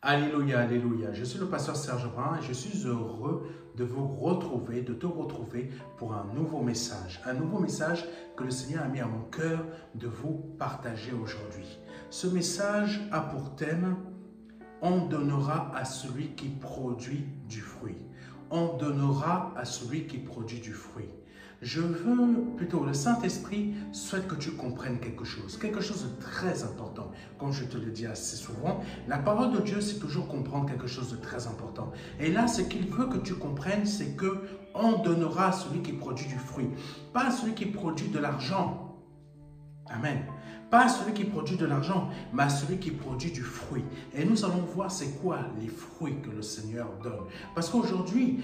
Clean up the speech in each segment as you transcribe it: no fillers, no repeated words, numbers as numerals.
Alléluia, alléluia. Je suis le pasteur Serge Brun et je suis heureux de vous retrouver, de te retrouver pour un nouveau message. Un nouveau message que le Seigneur a mis à mon cœur de vous partager aujourd'hui. Ce message a pour thème « On donnera à celui qui produit du fruit ». On donnera à celui qui produit du fruit. Je veux plutôt, le Saint-Esprit souhaite que tu comprennes quelque chose de très important. Comme je te le dis assez souvent, la parole de Dieu, c'est toujours comprendre quelque chose de très important. Et là, ce qu'il veut que tu comprennes, c'est que on donnera à celui qui produit du fruit, pas à celui qui produit de l'argent. Amen. Pas à celui qui produit de l'argent, mais à celui qui produit du fruit. Et nous allons voir c'est quoi les fruits que le Seigneur donne. Parce qu'aujourd'hui,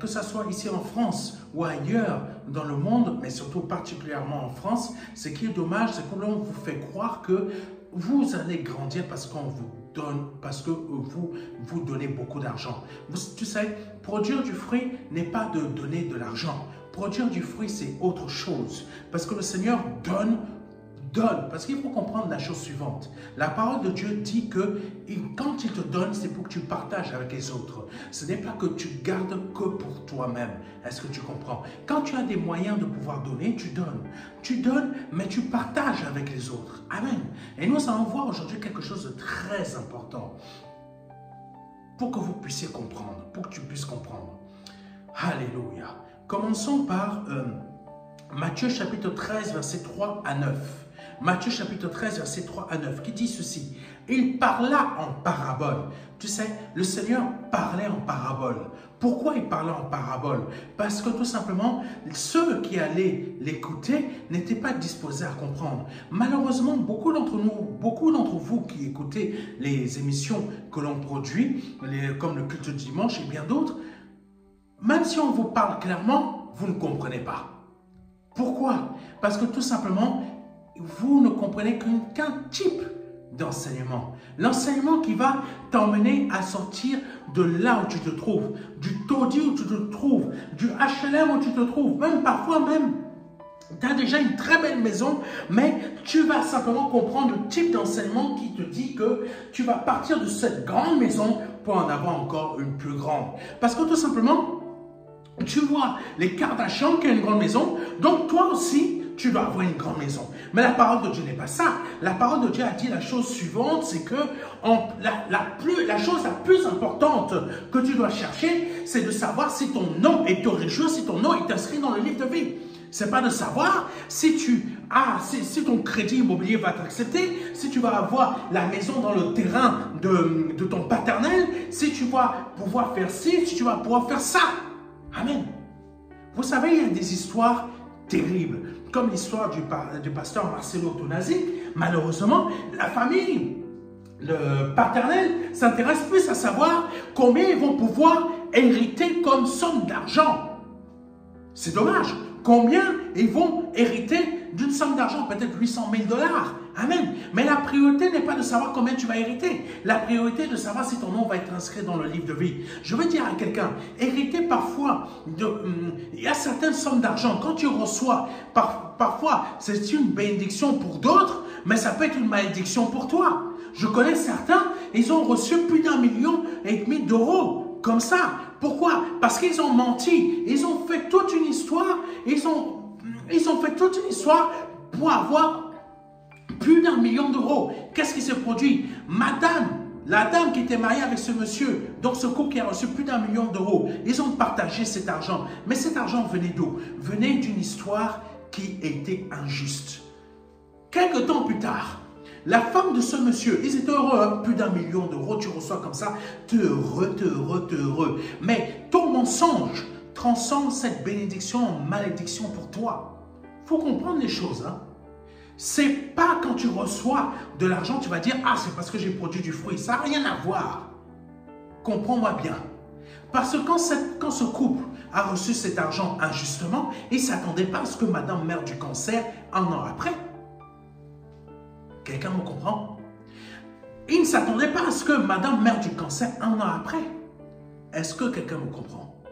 que ce soit ici en France ou ailleurs dans le monde, mais surtout particulièrement en France, ce qui est dommage, c'est que l'on vous fait croire que vous allez grandir parce qu'on vous donne, parce que vous donnez beaucoup d'argent. Tu sais, produire du fruit n'est pas de donner de l'argent. Produire du fruit, c'est autre chose. Parce que le Seigneur donne. Parce qu'il faut comprendre la chose suivante. La parole de Dieu dit que quand il te donne, c'est pour que tu partages avec les autres. Ce n'est pas que tu gardes que pour toi-même. Est-ce que tu comprends? Quand tu as des moyens de pouvoir donner, tu donnes. Tu donnes, mais tu partages avec les autres. Amen. Et nous allons voir aujourd'hui quelque chose de très important pour que vous puissiez comprendre, pour que tu puisses comprendre. Alléluia. Commençons par Matthieu chapitre 13, versets 3 à 9. Matthieu chapitre 13, verset 3 à 9, qui dit ceci. Il parla en parabole. Tu sais, le Seigneur parlait en parabole. Pourquoi il parlait en parabole? Parce que tout simplement, ceux qui allaient l'écouter n'étaient pas disposés à comprendre. Malheureusement, beaucoup d'entre vous qui écoutez les émissions que l'on produit, comme le culte du dimanche et bien d'autres, même si on vous parle clairement, vous ne comprenez pas. Pourquoi? Parce que tout simplement, vous ne comprenez qu'un type d'enseignement. L'enseignement qui va t'emmener à sortir de là où tu te trouves, du taudis où tu te trouves, du HLM où tu te trouves, même parfois même, tu as déjà une très belle maison, mais tu vas simplement comprendre le type d'enseignement qui te dit que tu vas partir de cette grande maison pour en avoir encore une plus grande. Parce que tout simplement, tu vois les Kardashians qui ont une grande maison, donc toi aussi, tu dois avoir une grande maison. Mais la parole de Dieu n'est pas ça. La parole de Dieu a dit la chose suivante, c'est que la chose la plus importante que tu dois chercher, c'est de savoir si ton nom est réjouir, si ton nom est inscrit dans le livre de vie. C'est pas de savoir si ton crédit immobilier va t'accepter, si tu vas avoir la maison dans le terrain de ton paternel, si tu vas pouvoir faire ci, si tu vas pouvoir faire ça. Amen. Vous savez, il y a des histoires terribles, comme l'histoire du pasteur Marcelo Tonazzi. Malheureusement, la famille, le paternel, s'intéresse plus à savoir combien ils vont pouvoir hériter comme somme d'argent. C'est dommage. Combien ils vont hériter d'une somme d'argent, peut-être 800 000 $. Amen. Mais la priorité n'est pas de savoir combien tu vas hériter. La priorité est de savoir si ton nom va être inscrit dans le livre de vie. Je veux dire à quelqu'un, hériter parfois, il y a certaines sommes d'argent. Quand tu reçois, parfois c'est une bénédiction pour d'autres, mais ça peut être une malédiction pour toi. Je connais certains, ils ont reçu plus d'1,5 million d'euros. Comme ça. Pourquoi? Parce qu'ils ont menti. Ils ont fait toute une histoire. Ils ont fait toute une histoire pour avoir plus d'1 million d'euros. Qu'est-ce qui s'est produit? La dame qui était mariée avec ce monsieur, donc ce couple qui a reçu plus d'1 million d'euros, ils ont partagé cet argent. Mais cet argent venait d'où? Venait d'une histoire qui était injuste. Quelque temps plus tard, la femme de ce monsieur, ils étaient heureux, hein? Plus d'1 million d'euros, tu reçois comme ça, t'es heureux, t'es heureux, t'es heureux. Mais ton mensonge transforme cette bénédiction en malédiction pour toi. Il faut comprendre les choses. Hein? C'est pas quand tu reçois de l'argent, tu vas dire « Ah, c'est parce que j'ai produit du fruit. » Ça n'a rien à voir. Comprends-moi bien. Parce que quand ce couple a reçu cet argent injustement, il ne s'attendait pas à ce que madame meure du cancer un an après. Quelqu'un me comprend? Il ne s'attendait pas à ce que madame meure du cancer un an après. Est-ce que quelqu'un me comprend?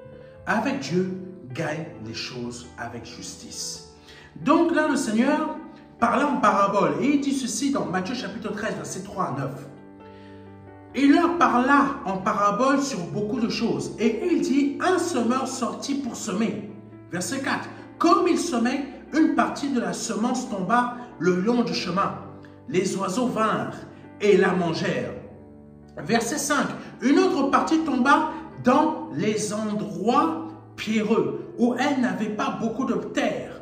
Avec Dieu, gagne les choses avec justice. Donc là, le Seigneur parlait en parabole. Et il dit ceci dans Matthieu chapitre 13, versets 3 à 9. il leur parla en parabole sur beaucoup de choses. Et il dit, un semeur sortit pour semer. Verset 4. Comme il semait, une partie de la semence tomba le long du chemin. Les oiseaux vinrent et la mangèrent. Verset 5. Une autre partie tomba dans les endroits pierreux, où elle n'avait pas beaucoup de terre.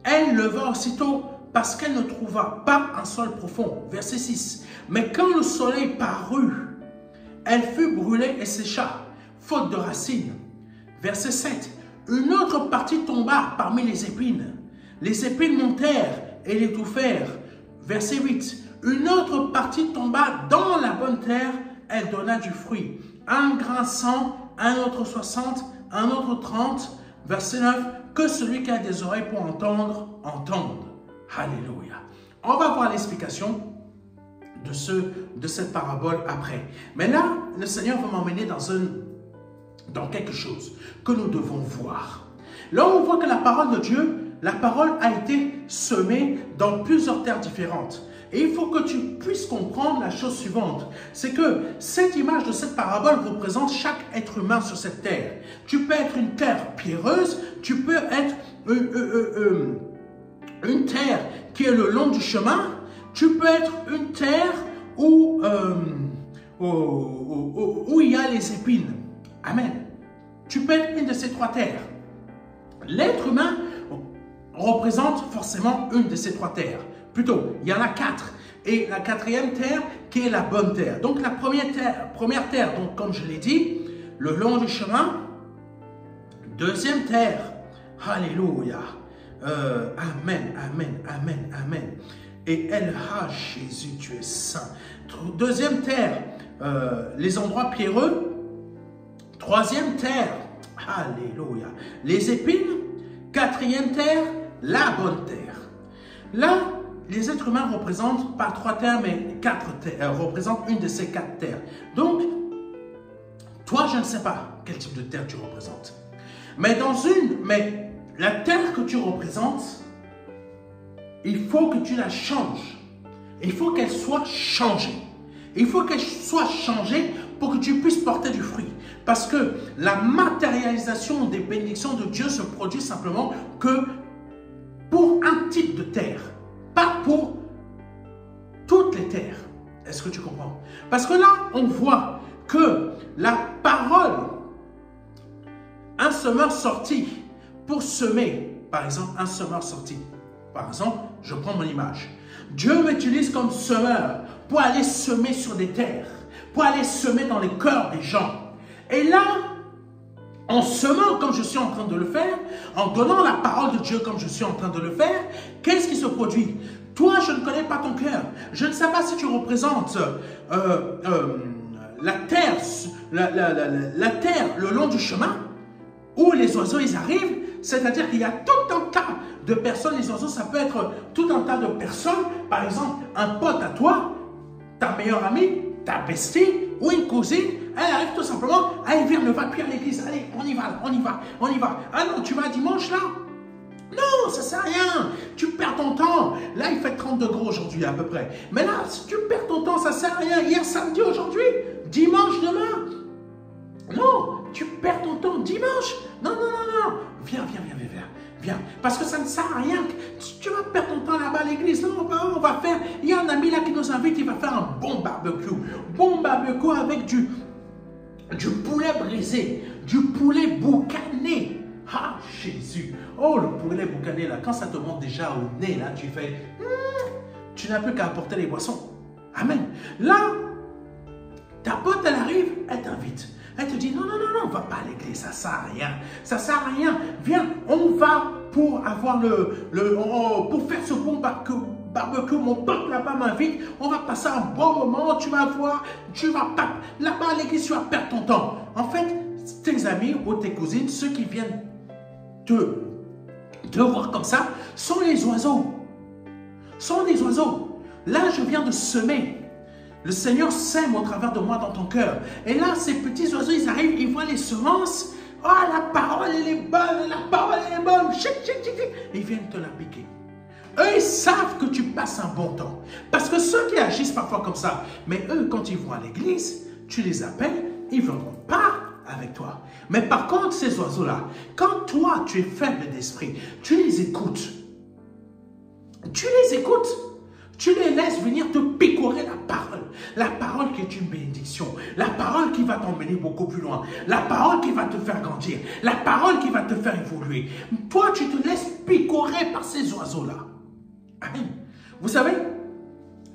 Elle leva aussitôt parce qu'elle ne trouva pas un sol profond. Verset 6. Mais quand le soleil parut, elle fut brûlée et sécha, faute de racines. Verset 7. Une autre partie tomba parmi les épines. Les épines montèrent et l'étouffèrent. Verset 8. Une autre partie tomba dans la bonne terre, elle donna du fruit. Un grain 100, un autre 60, un autre 30. Verset 9. Que celui qui a des oreilles pour entendre, entende. Alléluia. On va voir l'explication de cette parabole après. Mais là, le Seigneur va m'emmener dans quelque chose que nous devons voir. Là, on voit que la parole de Dieu, la parole a été semée dans plusieurs terres différentes. Et il faut que tu puisses comprendre la chose suivante. C'est que cette image de cette parabole représente chaque être humain sur cette terre. Tu peux être une terre pierreuse, tu peux être une terre qui est le long du chemin, tu peux être une terre où il y a les épines. Amen. Tu peux être une de ces trois terres. L'être humain représente forcément une de ces trois terres. Plutôt, il y en a 4. Et la quatrième terre qui est la bonne terre. Donc la première terre, donc comme je l'ai dit, le long du chemin. Deuxième terre. Alléluia. Amen, amen, amen, amen. Et elle, Jésus, tu es saint. Deuxième terre, les endroits pierreux. Troisième terre, alléluia, les épines. Quatrième terre, la bonne terre. Là, les êtres humains représentent pas 3 terres, mais 4 terres, représentent une de ces 4 terres. Donc, toi, je ne sais pas quel type de terre tu représentes. Mais la terre que tu représentes, il faut que tu la changes. Il faut qu'elle soit changée. Il faut qu'elle soit changée pour que tu puisses porter du fruit. Parce que la matérialisation des bénédictions de Dieu se produit simplement que pour un type de terre, pas pour toutes les terres. Est-ce que tu comprends? Parce que là, on voit que la parole, un semeur sorti pour semer, par exemple, un semeur sorti. Par exemple, je prends mon image. Dieu m'utilise comme semeur pour aller semer sur des terres, pour aller semer dans les cœurs des gens. Et là, en semant comme je suis en train de le faire, en donnant la parole de Dieu comme je suis en train de le faire, qu'est-ce qui se produit? Toi, je ne connais pas ton cœur. Je ne sais pas si tu représentes la terre, le long du chemin, où les oiseaux, ils arrivent. C'est-à-dire qu'il y a tout un tas de personnes. Les oiseaux, ça peut être tout un tas de personnes. Par exemple, un pote à toi, ta meilleure amie, ta bestie ou une cousine, elle arrive tout simplement, elle vient, ne va plus à l'église. Allez, on y va, on y va, on y va. Ah non, tu vas dimanche là? Non, ça ne sert à rien. Tu perds ton temps. Là, il fait 30 degrés aujourd'hui à peu près. Mais là, si tu perds ton temps, ça ne sert à rien. Hier, samedi, aujourd'hui, dimanche, demain. Non, tu perds ton temps dimanche. Non, non, non, non. Viens. Parce que ça ne sert à rien. Tu vas perdre ton temps là-bas à l'église. Non, on va faire. Il y a un ami là qui nous invite. Il va faire un bon barbecue. Bon barbecue avec du poulet brisé, du poulet boucané. Ah, Jésus. Oh, le poulet boucané là. Quand ça te monte déjà au nez là, tu fais. Tu n'as plus qu'à apporter les boissons. Amen. Là, ta pote, elle arrive, elle t'invite. Elle te dit, non, on ne va pas à l'église, ça ne sert à rien. Ça ne sert à rien. Viens, on va pour avoir pour faire ce bon barbecue. Mon pote là-bas m'invite. On va passer un bon moment. Tu vas voir, tu vas pas. Là-bas à l'église, tu vas perdre ton temps. En fait, tes amis ou tes cousines, ceux qui viennent te voir comme ça, sont les oiseaux. Là, je viens de semer. Le Seigneur sème au travers de moi dans ton cœur. Et là, ces petits oiseaux, ils arrivent, ils voient les semences. Oh, la parole, elle est bonne, la parole, elle est bonne. Chic. Ils viennent te la piquer. Eux, ils savent que tu passes un bon temps. Parce que ceux qui agissent parfois comme ça, mais eux, quand ils vont à l'église, tu les appelles, ils ne viendront pas avec toi. Mais par contre, ces oiseaux-là, quand toi, tu es faible d'esprit, tu les écoutes. Tu les écoutes. Tu les laisses venir te picorer la parole. La parole qui est une bénédiction. La parole qui va t'emmener beaucoup plus loin. La parole qui va te faire grandir. La parole qui va te faire évoluer. Toi, tu te laisses picorer par ces oiseaux-là. Amen. Vous savez,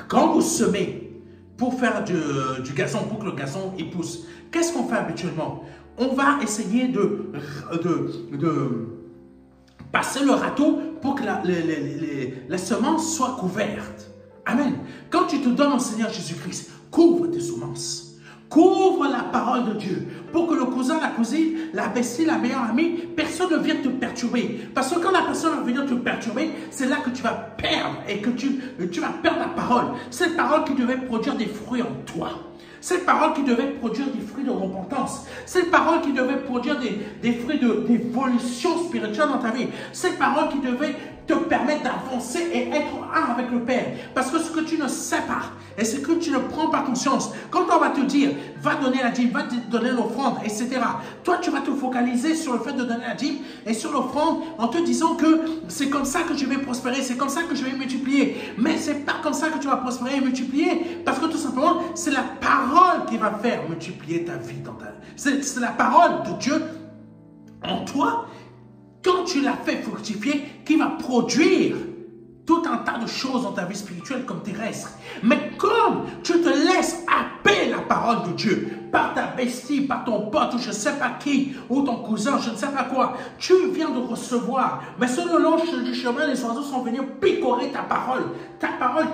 quand vous semez pour faire du gazon, pour que le gazon il pousse, qu'est-ce qu'on fait habituellement? On va essayer de passer le râteau pour que la semence soit couverte. Amen. Quand tu te donnes au Seigneur Jésus-Christ, couvre tes semences. Couvre la parole de Dieu pour que le cousin, la cousine, la bestie, la meilleure amie, personne ne vienne te perturber. Parce que quand la personne va venir te perturber, c'est là que tu vas perdre et que tu vas perdre la parole. Cette parole qui devait produire des fruits en toi. Cette parole qui devait produire des fruits de repentance. Cette parole qui devait produire des fruits d'évolution spirituelle dans ta vie. Cette parole qui devait te permettre d'avancer et être un avec le Père. Parce que ce que tu ne sais pas et ce que tu ne prends pas conscience, quand on va te dire, va donner la dîme, va te donner l'offrande, etc. Toi, tu vas te focaliser sur le fait de donner la dîme et sur l'offrande en te disant que c'est comme ça que je vais prospérer, c'est comme ça que je vais multiplier. Mais c'est pas comme ça que tu vas prospérer et multiplier. Parce que tout simplement, c'est la parole qui va faire multiplier ta vie. C'est la parole de Dieu en toi, quand tu l'as fait fructifier, qui va produire tout un tas de choses dans ta vie spirituelle comme terrestre. Mais comme tu te laisses happer la parole de Dieu par ta bestie, par ton pote ou je ne sais pas qui, ou ton cousin, je ne sais pas quoi, tu viens de recevoir. Mais sur le long du chemin, les oiseaux sont venus picorer ta parole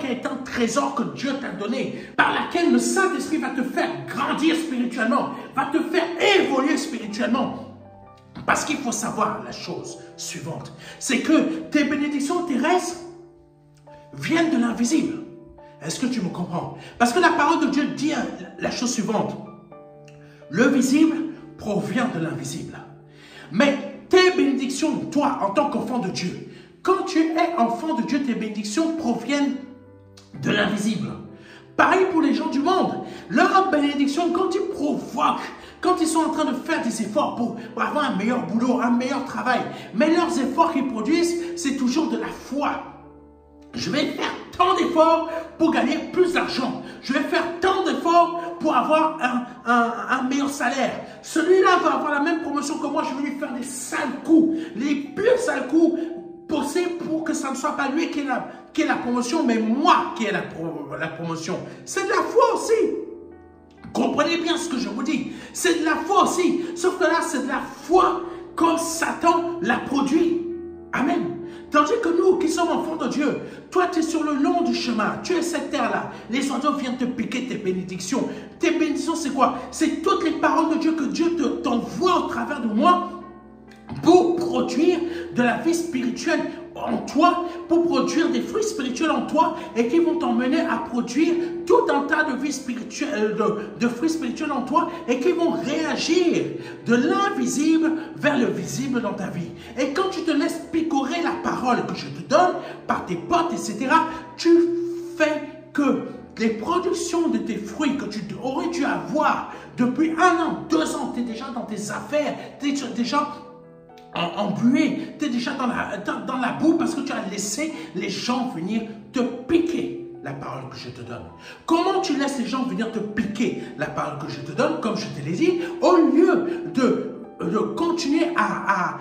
qui est un trésor que Dieu t'a donné, par laquelle le Saint-Esprit va te faire grandir spirituellement, va te faire évoluer spirituellement. Parce qu'il faut savoir la chose suivante, c'est que tes bénédictions terrestres viennent de l'invisible. Est-ce que tu me comprends? Parce que la parole de Dieu dit la chose suivante. Le visible provient de l'invisible. Mais tes bénédictions, toi, en tant qu'enfant de Dieu, quand tu es enfant de Dieu, tes bénédictions proviennent de l'invisible. Pareil pour les gens du monde. Leurs bénédictions, quand ils provoquent, quand ils sont en train de faire des efforts pour avoir un meilleur boulot, un meilleur travail, mais leurs efforts qu'ils produisent, c'est toujours de la foi. Je vais faire tant d'efforts pour gagner plus d'argent. Je vais faire tant d'efforts pour avoir un meilleur salaire. Celui-là va avoir la même promotion que moi. Je vais lui faire des sales coups, les plus sales coups possibles pour que ça ne soit pas lui qui est la promotion, mais moi qui ai la promotion. C'est de la foi aussi. Comprenez bien ce que je vous dis. C'est de la foi aussi. Sauf que là, c'est de la foi comme Satan l'a produit. Amen. Tandis que nous qui sommes enfants de Dieu, toi tu es sur le long du chemin, tu es cette terre-là, les oiseaux viennent te piquer tes bénédictions. Tes bénédictions c'est quoi? C'est toutes les paroles de Dieu que Dieu t'envoie au travers de moi pour produire de la vie spirituelle en toi, pour produire des fruits spirituels en toi et qui vont t'emmener à produire tout un tas de vie spirituelle, de fruits spirituels en toi et qui vont réagir de l'invisible vers le visible dans ta vie. Et quand tu te laisses picorer la parole que je te donne par tes potes, etc., tu fais que les productions de tes fruits que tu aurais dû avoir depuis 1 an, 2 ans, tu es déjà dans tes affaires, tu es déjà embué, tu es déjà dans la boue parce que tu as laissé les gens venir te piquer la parole que je te donne. Comment tu laisses les gens venir te piquer la parole que je te donne, comme je te l'ai dit, au lieu de continuer à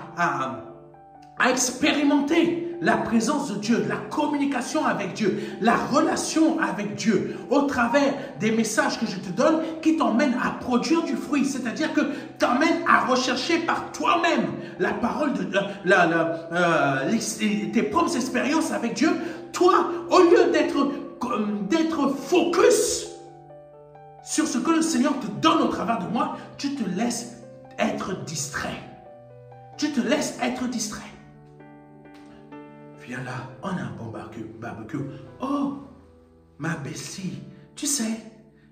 expérimenter la présence de Dieu, la communication avec Dieu, la relation avec Dieu au travers des messages que je te donne qui t'emmènent à produire du fruit, c'est-à-dire que t'emmènent à rechercher par toi-même la parole de tes propres expériences avec Dieu. Toi, au lieu d'être focus sur ce que le Seigneur te donne au travers de moi, tu te laisses être distrait. Tu te laisses être distrait. Viens là, on a un bon barbecue. Oh, ma bestie, tu sais,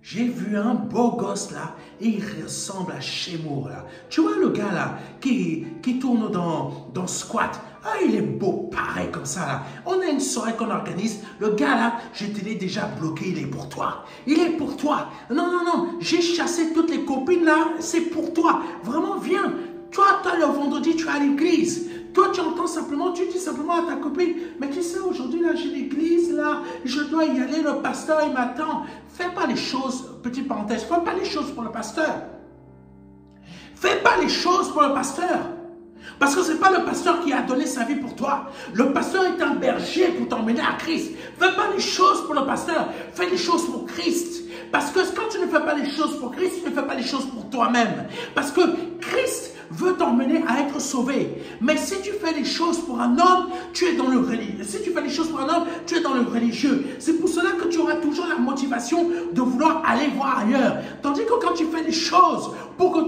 j'ai vu un beau gosse là, et il ressemble à Shemour là. Tu vois le gars là, qui tourne dans Squat, Ah, il est beau, pareil comme ça là. On a une soirée qu'on organise. Le gars là, je te l'ai déjà bloqué, il est pour toi. Il est pour toi. Non, non, non, j'ai chassé toutes les copines là, c'est pour toi. Vraiment, viens. Toi, le vendredi, tu es à l'église. Toi, tu entends simplement, tu dis simplement à ta copine, mais tu sais, aujourd'hui, là, j'ai l'église, là, je dois y aller, le pasteur, il m'attend. Fais pas les choses, petite parenthèse, fais pas les choses pour le pasteur. Fais pas les choses pour le pasteur. Parce que ce n'est pas le pasteur qui a donné sa vie pour toi. Le pasteur est un berger pour t'emmener à Christ. Fais pas les choses pour le pasteur, fais les choses pour Christ. Parce que quand tu ne fais pas les choses pour Christ, tu ne fais pas les choses pour toi-même. Parce que Christ veut t'emmener à être sauvé. Mais si tu fais les choses pour un homme, tu es dans le religieux. Si tu fais les choses pour un homme, tu es dans le religieux. C'est pour cela que tu auras toujours la motivation de vouloir aller voir ailleurs. Tandis que quand tu fais les choses pour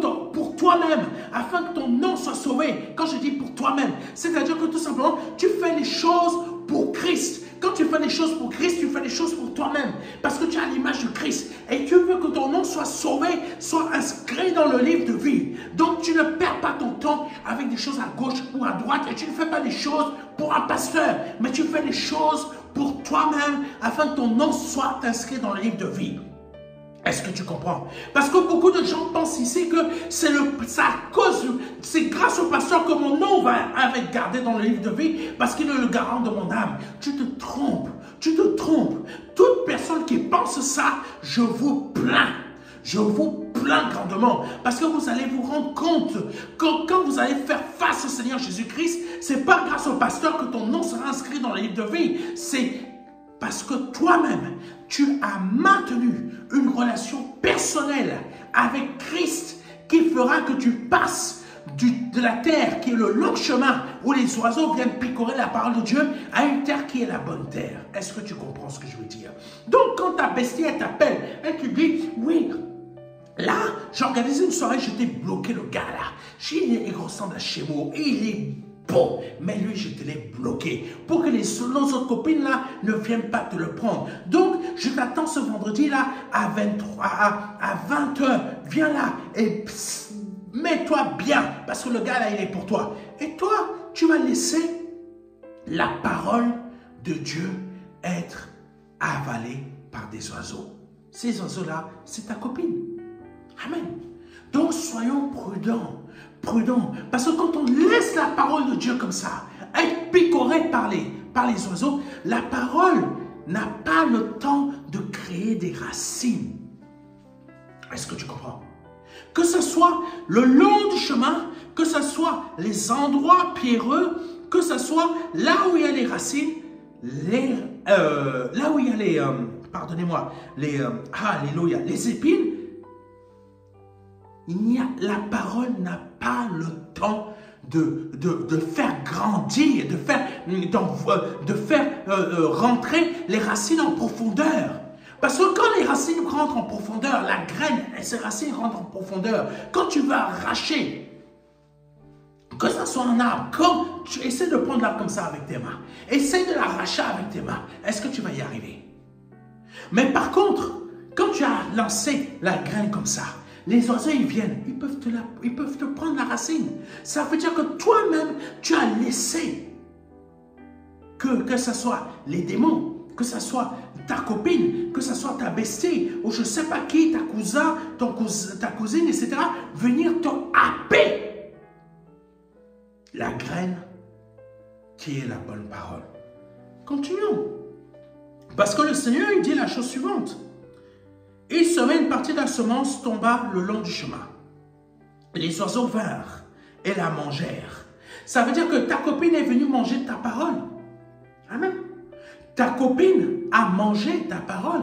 toi-même, afin que ton nom soit sauvé, quand je dis pour toi-même, c'est-à-dire que tout simplement, tu fais les choses pour Christ. Quand tu fais les choses pour Christ, tu fais les choses pour toi-même. Parce que tu as l'image de Christ. Et tu veux que ton nom soit sauvé, soit inscrit dans le livre de vie. Donc tu ne perds pas ton temps avec des choses à gauche ou à droite. Et tu ne fais pas les choses pour un pasteur. Mais tu fais les choses pour toi-même, afin que ton nom soit inscrit dans le livre de vie. Est-ce que tu comprends? Parce que beaucoup de gens pensent ici que c'est grâce au pasteur que mon nom va être gardé dans le livre de vie parce qu'il est le garant de mon âme. Tu te trompes, tu te trompes. Toute personne qui pense ça, je vous plains. Je vous plains grandement parce que vous allez vous rendre compte que quand vous allez faire face au Seigneur Jésus-Christ, ce n'est pas grâce au pasteur que ton nom sera inscrit dans le livre de vie. C'est parce que toi-même, tu as maintenu une relation personnelle avec Christ qui fera que tu passes de la terre qui est le long chemin où les oiseaux viennent picorer la parole de Dieu à une terre qui est la bonne terre. Est-ce que tu comprends ce que je veux dire? Donc quand ta bestie elle t'appelle, elle te dit, oui, là, j'ai organisé une soirée, je t'ai bloqué le gars là. Il ressemble à Chémo et il est beau, mais lui, je te l'ai bloqué pour que les autres copines là ne viennent pas te le prendre. Donc, je t'attends ce vendredi là à 20h. Viens là et mets-toi bien parce que le gars là, il est pour toi. Et toi, tu vas laisser la parole de Dieu être avalée par des oiseaux. Ces oiseaux-là, c'est ta copine. Amen. Donc, soyons prudents. Prudent, parce que quand on laisse la parole de Dieu comme ça, être picoré par les oiseaux, la parole n'a pas le temps de créer des racines. Est-ce que tu comprends? Que ce soit le long du chemin, que ce soit les endroits pierreux, que ce soit là où il y a les racines, là où il y a les, pardonnez-moi, les épines, la parole n'a pas le temps de faire grandir, de faire rentrer les racines en profondeur. Parce que quand les racines rentrent en profondeur, la graine et ses racines rentrent en profondeur, quand tu vas arracher, que ça soit un arbre, quand tu essaies de prendre l'arbre comme ça avec tes mains, essaie de l'arracher avec tes mains, est-ce que tu vas y arriver? Mais par contre, quand tu as lancé la graine comme ça, les oiseaux, ils viennent, ils peuvent te prendre la racine. Ça veut dire que toi-même, tu as laissé que ce soit les démons, que ce soit ta copine, que ce soit ta bestie, ou je ne sais pas qui, ta cousine, etc., venir te happer la graine qui est la bonne parole. Continuons. Parce que le Seigneur, il dit la chose suivante. Il semait une partie de la semence tomba le long du chemin. Les oiseaux vinrent et la mangèrent. Ça veut dire que ta copine est venue manger ta parole. Amen. Ta copine a mangé ta parole.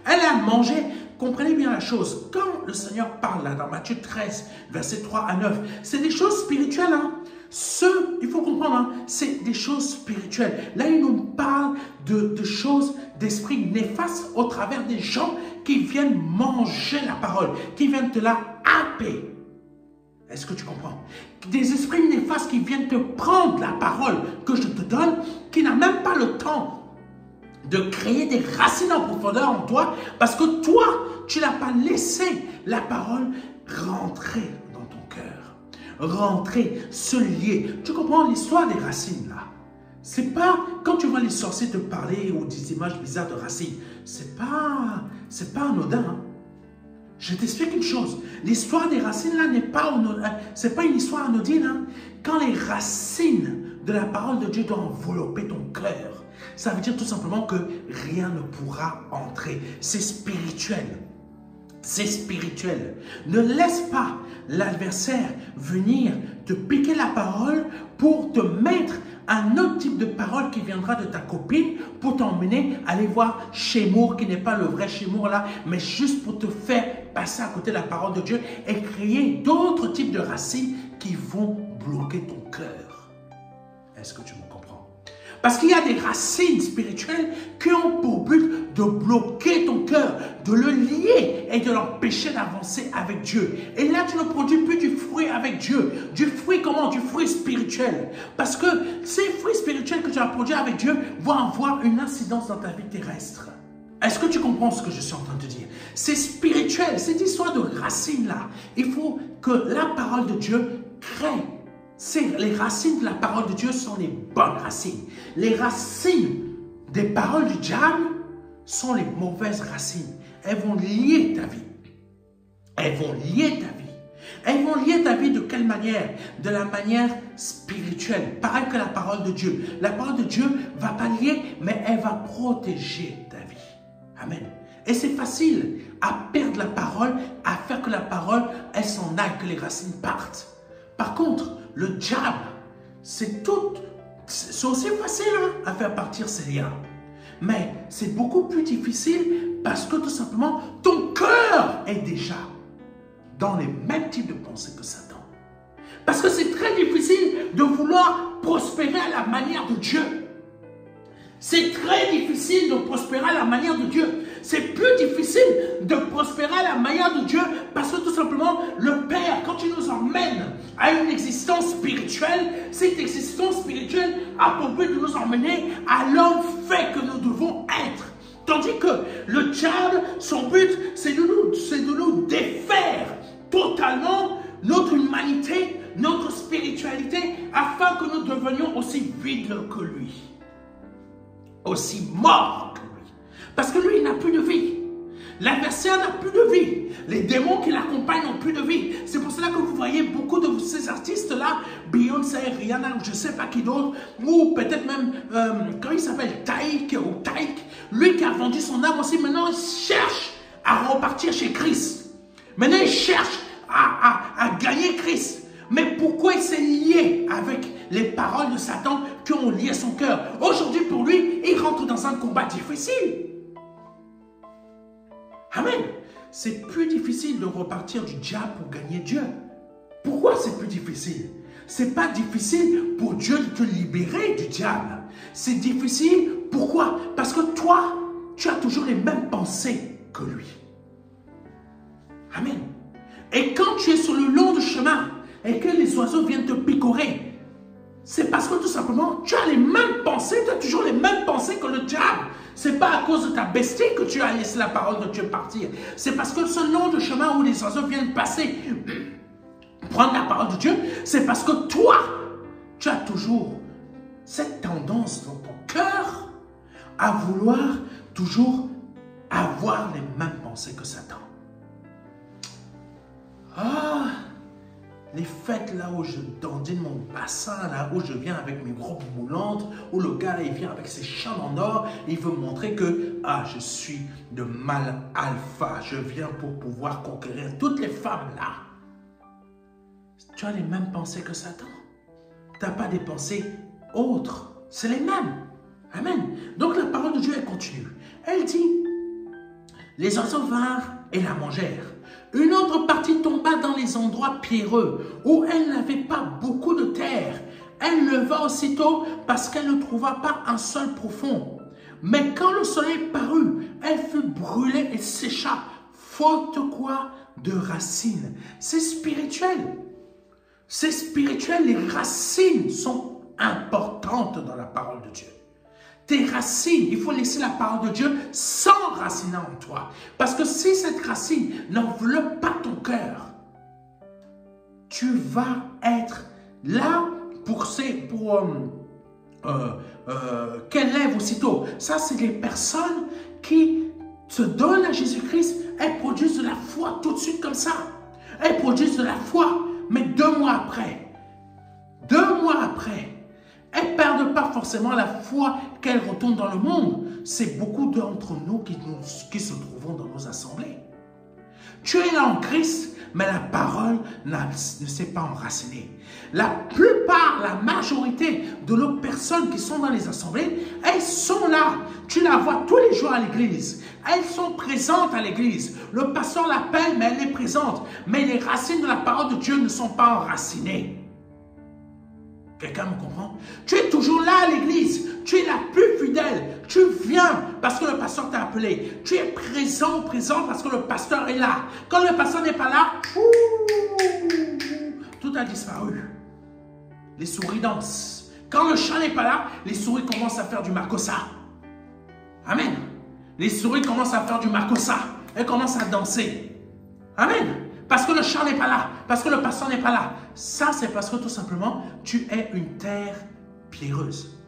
Elle a mangé, comprenez bien la chose. Quand le Seigneur parle là dans Matthieu 13, versets 3 à 9, c'est des choses spirituelles. Hein? Il faut comprendre, hein, c'est des choses spirituelles. Là, il nous parle de choses d'esprit néfaste au travers des gens qui viennent manger la parole, qui viennent te la happer. Est-ce que tu comprends? Des esprits néfastes qui viennent te prendre la parole que je te donne, qui n'a même pas le temps de créer des racines en profondeur en toi, parce que toi, tu n'as pas laissé la parole rentrer dans ton cœur. rentrer, se lier. Tu comprends l'histoire des racines là? C'est pas, quand tu vois les sorciers te parler ou des images bizarres de racines, c'est pas anodin. Hein? Je t'explique une chose. L'histoire des racines là n'est pas c'est pas une histoire anodine. Hein? Quand les racines de la parole de Dieu doivent envelopper ton cœur, ça veut dire tout simplement que rien ne pourra entrer. C'est spirituel. C'est spirituel. Ne laisse pas l'adversaire venir te piquer la parole pour te mettre un autre type de parole qui viendra de ta copine pour t'emmener à aller voir Shemour, qui n'est pas le vrai Shemour là, mais juste pour te faire passer à côté de la parole de Dieu et créer d'autres types de racines qui vont bloquer ton cœur. Est-ce que tu me comprends? Parce qu'il y a des racines spirituelles qui ont pour but de bloquer ton cœur, de le lier et de l'empêcher d'avancer avec Dieu. Et là, tu ne produis plus du fruit avec Dieu. Du fruit comment? Du fruit spirituel. Parce que ces fruits spirituels que tu as produits avec Dieu vont avoir une incidence dans ta vie terrestre. Est-ce que tu comprends ce que je suis en train de te dire? C'est spirituel, cette histoire de racines-là. Il faut que la parole de Dieu crée. Les racines de la parole de Dieu sont les bonnes racines. Les racines des paroles du diable sont les mauvaises racines. Elles vont lier ta vie. Elles vont lier ta vie. Elles vont lier ta vie de quelle manière? De la manière spirituelle. Pareil que la parole de Dieu. La parole de Dieu ne va pas lier, mais elle va protéger ta vie. Amen. Et c'est facile à perdre la parole, à faire que la parole, elle s'en aille, que les racines partent. Par contre, le diable, c'est aussi facile hein, à faire partir ces liens. Mais c'est beaucoup plus difficile parce que tout simplement, ton cœur est déjà dans les mêmes types de pensées que Satan. Parce que c'est très difficile de vouloir prospérer à la manière de Dieu. C'est très difficile de prospérer à la manière de Dieu. C'est plus difficile de prospérer à la manière de Dieu parce que tout simplement, le Père, quand il nous emmène à une existence spirituelle, cette existence spirituelle a pour but de nous emmener à l'homme fait que nous devons être. Tandis que le diable, son but, c'est de nous défaire totalement notre humanité, notre spiritualité, afin que nous devenions aussi vides que lui. Aussi mort que lui. Parce que lui, il n'a plus de vie. L'adversaire n'a plus de vie. Les démons qui l'accompagnent n'ont plus de vie. C'est pour cela que vous voyez beaucoup de ces artistes-là, Beyoncé, Rihanna, je ne sais pas qui d'autre, ou peut-être même, comment il s'appelle, Taïk, lui qui a vendu son âme aussi, maintenant il cherche à repartir chez Christ. Maintenant il cherche à gagner Christ. Mais pourquoi il s'est lié avec les paroles de Satan qui ont lié son cœur? Aujourd'hui, pour lui, il rentre dans un combat difficile. Amen. C'est plus difficile de repartir du diable pour gagner Dieu. Pourquoi c'est plus difficile? C'est pas difficile pour Dieu de te libérer du diable. C'est difficile, pourquoi? Parce que toi, tu as toujours les mêmes pensées que lui. Amen. Et quand tu es sur le long du chemin, et que les oiseaux viennent te picorer, c'est parce que tout simplement, tu as les mêmes pensées, tu as toujours les mêmes pensées que le diable. Ce n'est pas à cause de ta bestie que tu as laissé la parole de Dieu partir. C'est parce que ce long de chemin où les oiseaux viennent passer, prendre la parole de Dieu, c'est parce que toi, tu as toujours cette tendance dans ton cœur à vouloir toujours avoir les mêmes pensées que Satan. Ah! Les fêtes là où je dandine mon bassin, là où je viens avec mes robes moulantes, où le gars là, il vient avec ses chaînes en or, il veut montrer que je suis de mâle alpha, je viens pour pouvoir conquérir toutes les femmes là. Tu as les mêmes pensées que Satan. Tu n'as pas des pensées autres, c'est les mêmes. Amen. Donc la parole de Dieu, elle continue. Elle dit, les oiseaux vinrent et la mangèrent. Une autre partie tomba dans les endroits pierreux, où elle n'avait pas beaucoup de terre. Elle leva aussitôt parce qu'elle ne trouva pas un sol profond. Mais quand le soleil parut, elle fut brûlée et sécha, faute quoi? De racines. C'est spirituel. C'est spirituel, les racines sont importantes dans la parole de Dieu. Tes racines, il faut laisser la parole de Dieu s'enraciner en toi. Parce que si cette racine n'enveloppe pas ton cœur, tu vas être là qu'elle lève aussitôt. Ça, c'est les personnes qui se donnent à Jésus-Christ. Elles produisent de la foi tout de suite comme ça. Elles produisent de la foi, mais 2 mois après, elles ne perdent pas forcément la foi qu'elles retournent dans le monde. C'est beaucoup d'entre nous qui se trouvons dans nos assemblées. Tu es là en Christ, mais la parole ne s'est pas enracinée. La plupart, la majorité de nos personnes qui sont dans les assemblées, elles sont là. Tu la vois tous les jours à l'église. Elles sont présentes à l'église. Le pasteur l'appelle, mais elle est présente. Mais les racines de la parole de Dieu ne sont pas enracinées. Quelqu'un me comprend? Tu es toujours là à l'église. Tu es la plus fidèle. Tu viens parce que le pasteur t'a appelé. Tu es présent parce que le pasteur est là. Quand le pasteur n'est pas là, tout a disparu. Les souris dansent. Quand le chat n'est pas là, les souris commencent à faire du makossa. Amen. Les souris commencent à faire du makossa. Elles commencent à danser. Amen. Parce que le chat n'est pas là. Parce que le pasteur n'est pas là. Ça, c'est parce que tout simplement, tu es une terre pierreuse.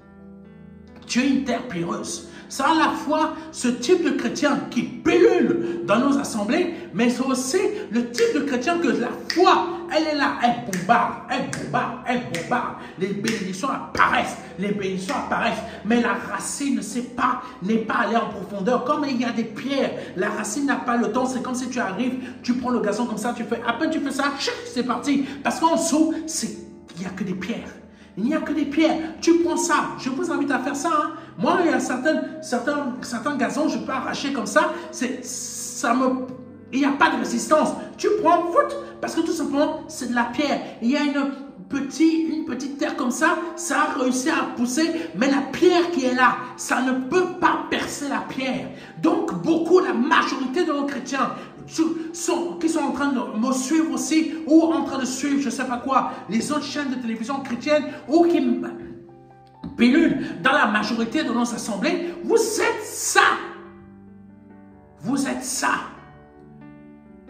Tu es une terre pierreuse. C'est à la fois ce type de chrétien qui pellule dans nos assemblées, mais c'est aussi le type de chrétien que la foi, elle est là, elle bombarde. Les bénédictions apparaissent, mais la racine n'est pas allée en profondeur. Comme il y a des pierres, la racine n'a pas le temps. C'est comme si tu arrives, tu prends le gazon comme ça, à peine tu fais ça, c'est parti. Parce qu'en dessous, il n'y a que des pierres. Il n'y a que des pierres. Tu prends ça. Je vous invite à faire ça. Hein. Moi, il y a certains gazons, je peux arracher comme ça. Il n'y a pas de résistance. Tu prends, parce que tout simplement, c'est de la pierre. Il y a une petite terre comme ça, ça a réussi à pousser, mais la pierre qui est là, ça ne peut pas percer la pierre. Donc, la majorité de nos chrétiens qui sont en train de me suivre aussi, ou en train de suivre, je ne sais pas quoi, les autres chaînes de télévision chrétiennes, ou qui pilulent dans la majorité de nos assemblées, vous êtes ça. Vous êtes ça.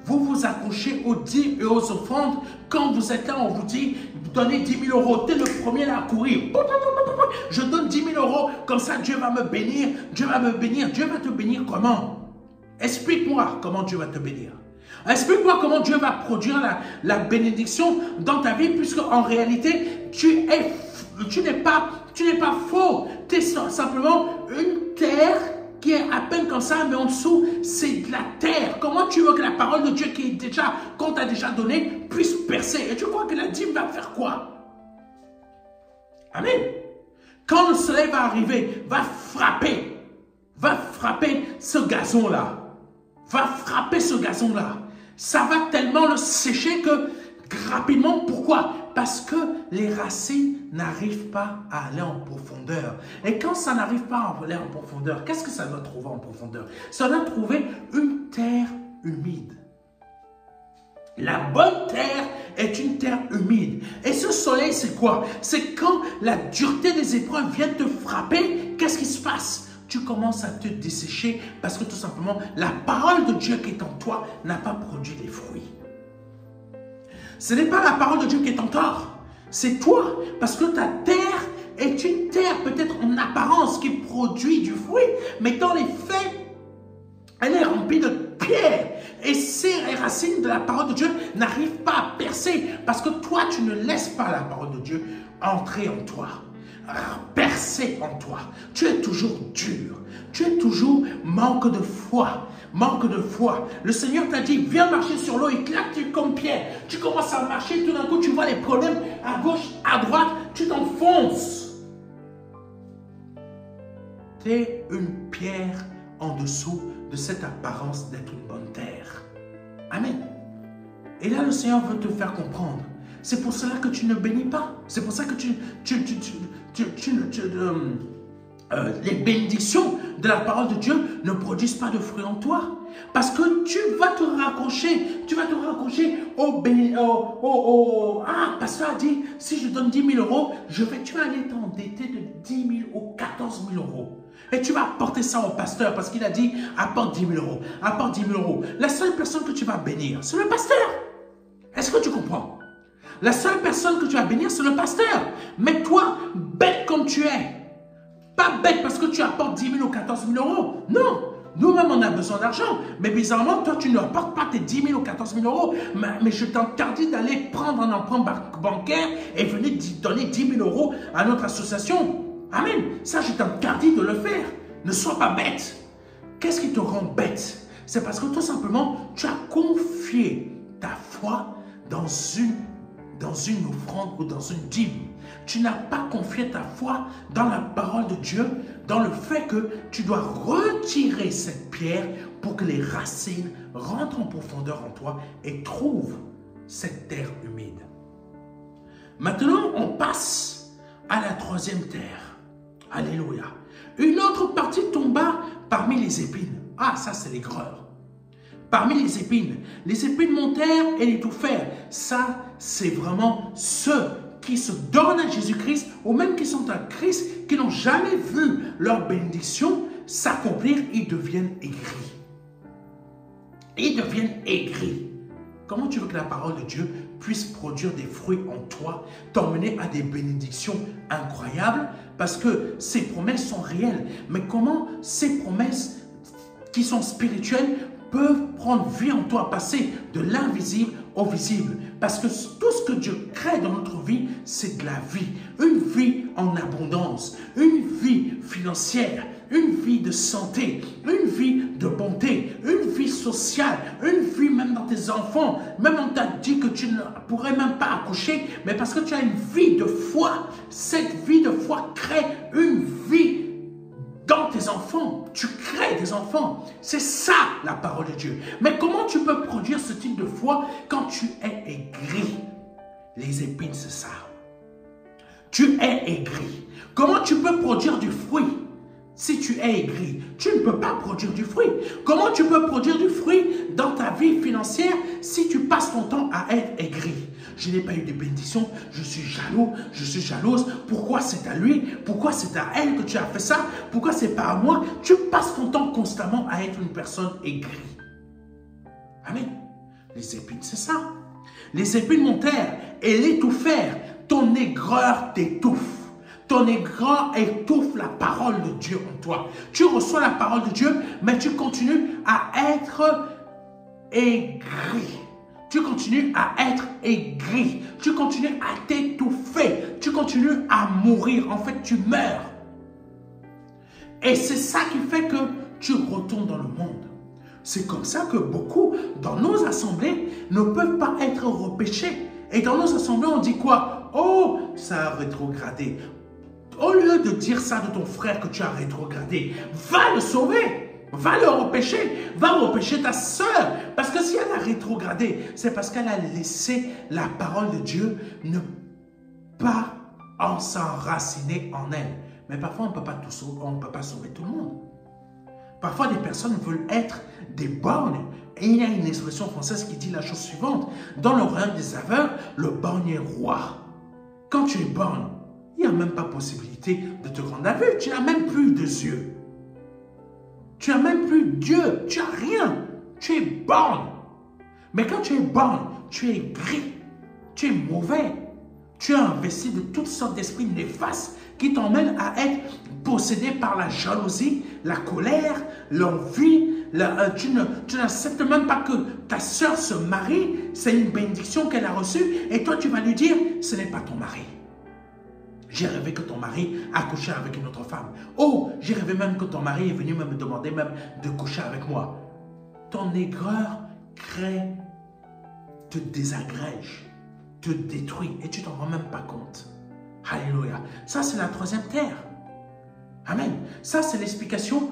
Vous vous accrochez aux dîmes et aux offrandes. Quand vous êtes là, on vous dit, donnez 10 000 euros. Tu es le premier là à courir. Je donne 10 000 euros, comme ça Dieu va me bénir. Dieu va me bénir. Dieu va te bénir comment? Explique-moi comment Dieu va te bénir. Explique-moi comment Dieu va produire la bénédiction dans ta vie, puisque en réalité, tu n'es pas faux. Tu es simplement une terre qui est à peine comme ça, mais en dessous, c'est de la terre. Comment tu veux que la parole de Dieu qu'on t'a déjà donnée puisse percer? Et tu crois que la dîme va faire quoi? Amen. Quand le soleil va arriver, va frapper ce gazon-là. Ça va tellement le sécher que rapidement, pourquoi? Parce que les racines n'arrivent pas à aller en profondeur. Et quand ça n'arrive pas à aller en profondeur, qu'est-ce que ça doit trouver en profondeur? Ça doit trouver une terre humide. La bonne terre est une terre humide. Et ce soleil, c'est quoi? C'est quand la dureté des épreuves vient te frapper, qu'est-ce qui se passe? Tu commences à te dessécher parce que tout simplement, la parole de Dieu qui est en toi n'a pas produit les fruits. Ce n'est pas la parole de Dieu qui est en tort, c'est toi. Parce que ta terre est une terre peut-être en apparence qui produit du fruit, mais dans les faits, elle est remplie de pierres. Et ces racines de la parole de Dieu n'arrivent pas à percer parce que toi, tu ne laisses pas la parole de Dieu entrer en toi. Percer en toi. Tu es toujours dur. Tu es toujours manque de foi. Le Seigneur t'a dit, viens marcher sur l'eau et claque, tu es comme Pierre. Tu commences à marcher, tout d'un coup, tu vois les problèmes à gauche, à droite, tu t'enfonces. Tu es une pierre en dessous de cette apparence d'être une bonne terre. Amen. Et là, le Seigneur veut te faire comprendre. C'est pour cela que tu ne bénis pas. C'est pour ça que les bénédictions de la parole de Dieu ne produisent pas de fruits en toi. Parce que tu vas te raccrocher pasteur a dit, si je donne 10 000 euros, tu vas aller t'endetter de 10 000 ou 14 000 euros. Et tu vas apporter ça au pasteur parce qu'il a dit, apporte 10 000 euros, apporte 10 000 euros. La seule personne que tu vas bénir, c'est le pasteur. Est-ce que tu comprends? La seule personne que tu vas bénir, c'est le pasteur. Mais toi, bête comme tu es, pas bête parce que tu apportes 10 000 ou 14 000 euros. Non, nous-mêmes, on a besoin d'argent. Mais bizarrement, toi, tu n'apportes pas tes 10 000 ou 14 000 euros. Mais je t'interdis d'aller prendre un emprunt bancaire et venir donner 10 000 euros à notre association. Amen. Ça, je t'interdis de le faire. Ne sois pas bête. Qu'est-ce qui te rend bête? C'est parce que tout simplement, tu as confié ta foi dans une offrande ou dans une dîme. Tu n'as pas confié ta foi dans la parole de Dieu, dans le fait que tu dois retirer cette pierre pour que les racines rentrent en profondeur en toi et trouvent cette terre humide. Maintenant, on passe à la troisième terre. Alléluia. Une autre partie tomba parmi les épines. Ah, ça c'est l'aigreur. Parmi les épines montèrent et l'étouffèrent. Ça, c'est vraiment ceux qui se donnent à Jésus-Christ ou même qui sont à Christ, qui n'ont jamais vu leur bénédiction s'accomplir, ils deviennent aigris. Ils deviennent aigris. Comment tu veux que la parole de Dieu puisse produire des fruits en toi, t'emmener à des bénédictions incroyables? Parce que ces promesses sont réelles. Mais comment ces promesses qui sont spirituelles peuvent prendre vie en toi, passer de l'invisible au visible? Parce que tout ce que Dieu crée dans notre vie, c'est de la vie. Une vie en abondance, une vie financière, une vie de santé, une vie de bonté, une vie sociale, une vie même dans tes enfants. Même on t'a dit que tu ne pourrais même pas accoucher, mais parce que tu as une vie de foi, cette vie de foi crée une vie dans tes enfants. Tu crées des enfants. C'est ça la parole de Dieu. Mais comment tu peux produire ce type de foi quand tu es aigri? Les épines, c'est ça. Tu es aigri. Comment tu peux produire du fruit si tu es aigri? Tu ne peux pas produire du fruit. Comment tu peux produire du fruit dans ta vie financière si tu passes ton temps à être aigri? Je n'ai pas eu de bénédiction, je suis jaloux, je suis jalouse. Pourquoi c'est à lui? Pourquoi c'est à elle que tu as fait ça? Pourquoi c'est pas à moi? Tu passes ton temps constamment à être une personne aigrie. Amen. Les épines, c'est ça. Les épines montèrent et l'étouffèrent. Ton aigreur t'étouffe. Ton aigreur étouffe la parole de Dieu en toi. Tu reçois la parole de Dieu, mais tu continues à être aigri. Tu continues à être aigri. Tu continues à t'étouffer. Tu continues à mourir. En fait, tu meurs. Et c'est ça qui fait que tu retournes dans le monde. C'est comme ça que beaucoup, dans nos assemblées, ne peuvent pas être repêchés. Et dans nos assemblées, on dit quoi? Oh, ça a rétrogradé. Au lieu de dire ça de ton frère que tu as rétrogradé, va le sauver. Va le repêcher. Va repêcher ta sœur. Parce que si elle a rétrogradé, c'est parce qu'elle a laissé la parole de Dieu ne pas s'enraciner en elle. Mais parfois, on ne peut pas tout sauver, on ne peut pas sauver tout le monde. Parfois, des personnes veulent être des borgnes. Et il y a une expression française qui dit la chose suivante. Dans le royaume des aveugles, le borgne est roi. Quand tu es borgne, il n'y a même pas possibilité de te rendre à vue. Tu n'as même plus de yeux. Tu n'as même plus Dieu. Tu n'as rien. Tu es borgne. Mais quand tu es borgne, tu es gris. Tu es mauvais. Tu es investi de toutes sortes d'esprits néfastes qui t'emmènent à être possédé par la jalousie, la colère, l'envie. Tu n'acceptes même pas que ta sœur se marie. C'est une bénédiction qu'elle a reçue. Et toi, tu vas lui dire, ce n'est pas ton mari. J'ai rêvé que ton mari a couché avec une autre femme. Oh, j'ai rêvé même que ton mari est venu me demander même de coucher avec moi. Ton aigreur te désagrège, te détruit et tu t'en rends même pas compte. Alléluia. Ça, c'est la troisième terre. Amen. Ça, c'est l'explication.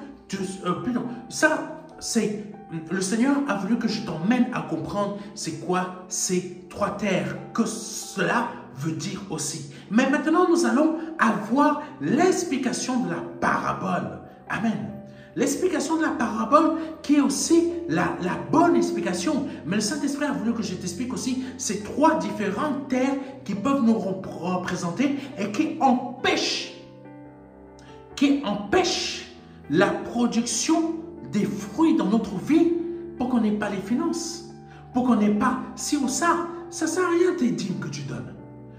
Ça, c'est... Le Seigneur a voulu que je t'emmène à comprendre c'est quoi ces trois terres, que cela veut dire aussi. Mais maintenant, nous allons avoir l'explication de la parabole. Amen. L'explication de la parabole qui est aussi la bonne explication. Mais le Saint-Esprit a voulu que je t'explique aussi ces trois différentes terres qui peuvent nous représenter et qui empêchent la production des fruits dans notre vie pour qu'on n'ait pas les finances, pour qu'on n'ait pas ci ou ça. ça ne sert à rien tes dîmes que tu donnes.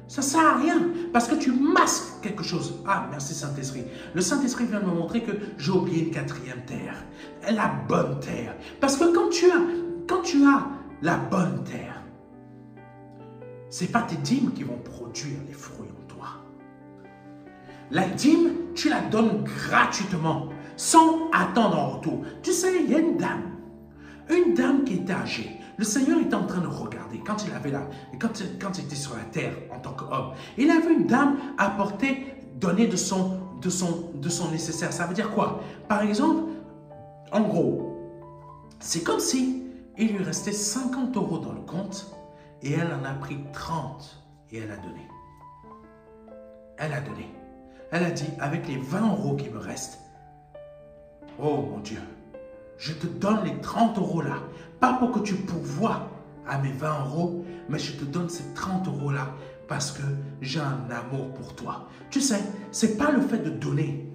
Ça ne sert à rien parce que tu masques quelque chose. Ah, merci Saint-Esprit. Le Saint-Esprit vient de me montrer que j'ai oublié une quatrième terre. La bonne terre. Parce que quand tu as la bonne terre, ce n'est pas tes dîmes qui vont produire les fruits en toi. La dîme, tu la donnes gratuitement, sans attendre en retour. Tu sais, il y a une dame qui était âgée. Le Seigneur était en train de regarder quand il était sur la terre en tant qu'homme. Il avait une dame donner de son nécessaire. Ça veut dire quoi? Par exemple, en gros, c'est comme si il lui restait 50 € dans le compte et elle en a pris 30 et elle a donné. Elle a donné. Elle a dit, avec les 20 € qui me restent, oh mon Dieu, je te donne les 30 € là, pas pour que tu pourvoies à mes 20 €, mais je te donne ces 30 € là parce que j'ai un amour pour toi. Tu sais, ce n'est pas le fait de donner.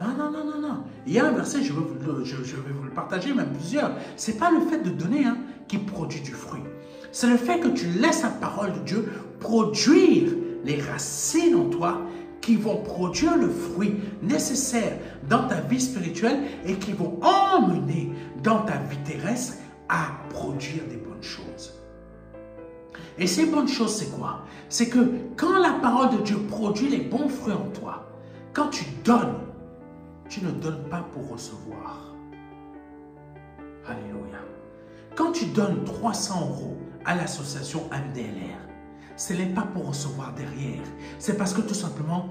Non, non, non, non, non. Il y a un verset, je vais vous le partager, même plusieurs. Ce n'est pas le fait de donner qui produit du fruit. C'est le fait que tu laisses la parole de Dieu produire les racines en toi qui vont produire le fruit nécessaire dans ta vie spirituelle et qui vont emmener dans ta vie terrestre à produire des bonnes choses. Et ces bonnes choses, c'est quoi? C'est que quand la parole de Dieu produit les bons fruits en toi, quand tu donnes, tu ne donnes pas pour recevoir. Alléluia. Quand tu donnes 300 € à l'association MDLR, ce n'est pas pour recevoir derrière. C'est parce que tout simplement,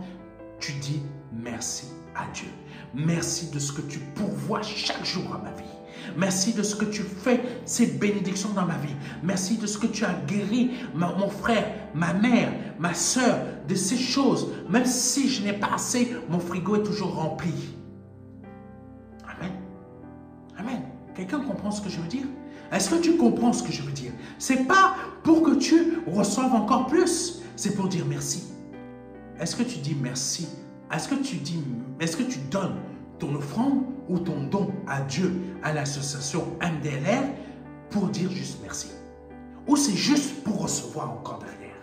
tu dis merci à Dieu. Merci de ce que tu pourvois chaque jour à ma vie. Merci de ce que tu fais, ces bénédictions dans ma vie. Merci de ce que tu as guéri mon frère, ma mère, ma soeur, de ces choses. Même si je n'ai pas assez, mon frigo est toujours rempli. Amen. Amen. Quelqu'un comprend ce que je veux dire? Est-ce que tu comprends ce que je veux dire? Ce n'est pas pour que tu reçoives encore plus. C'est pour dire merci. Est-ce que tu dis merci? Est-ce que tu donnes ton offrande ou ton don à Dieu, à l'association MDLR, pour dire juste merci? Ou c'est juste pour recevoir encore derrière?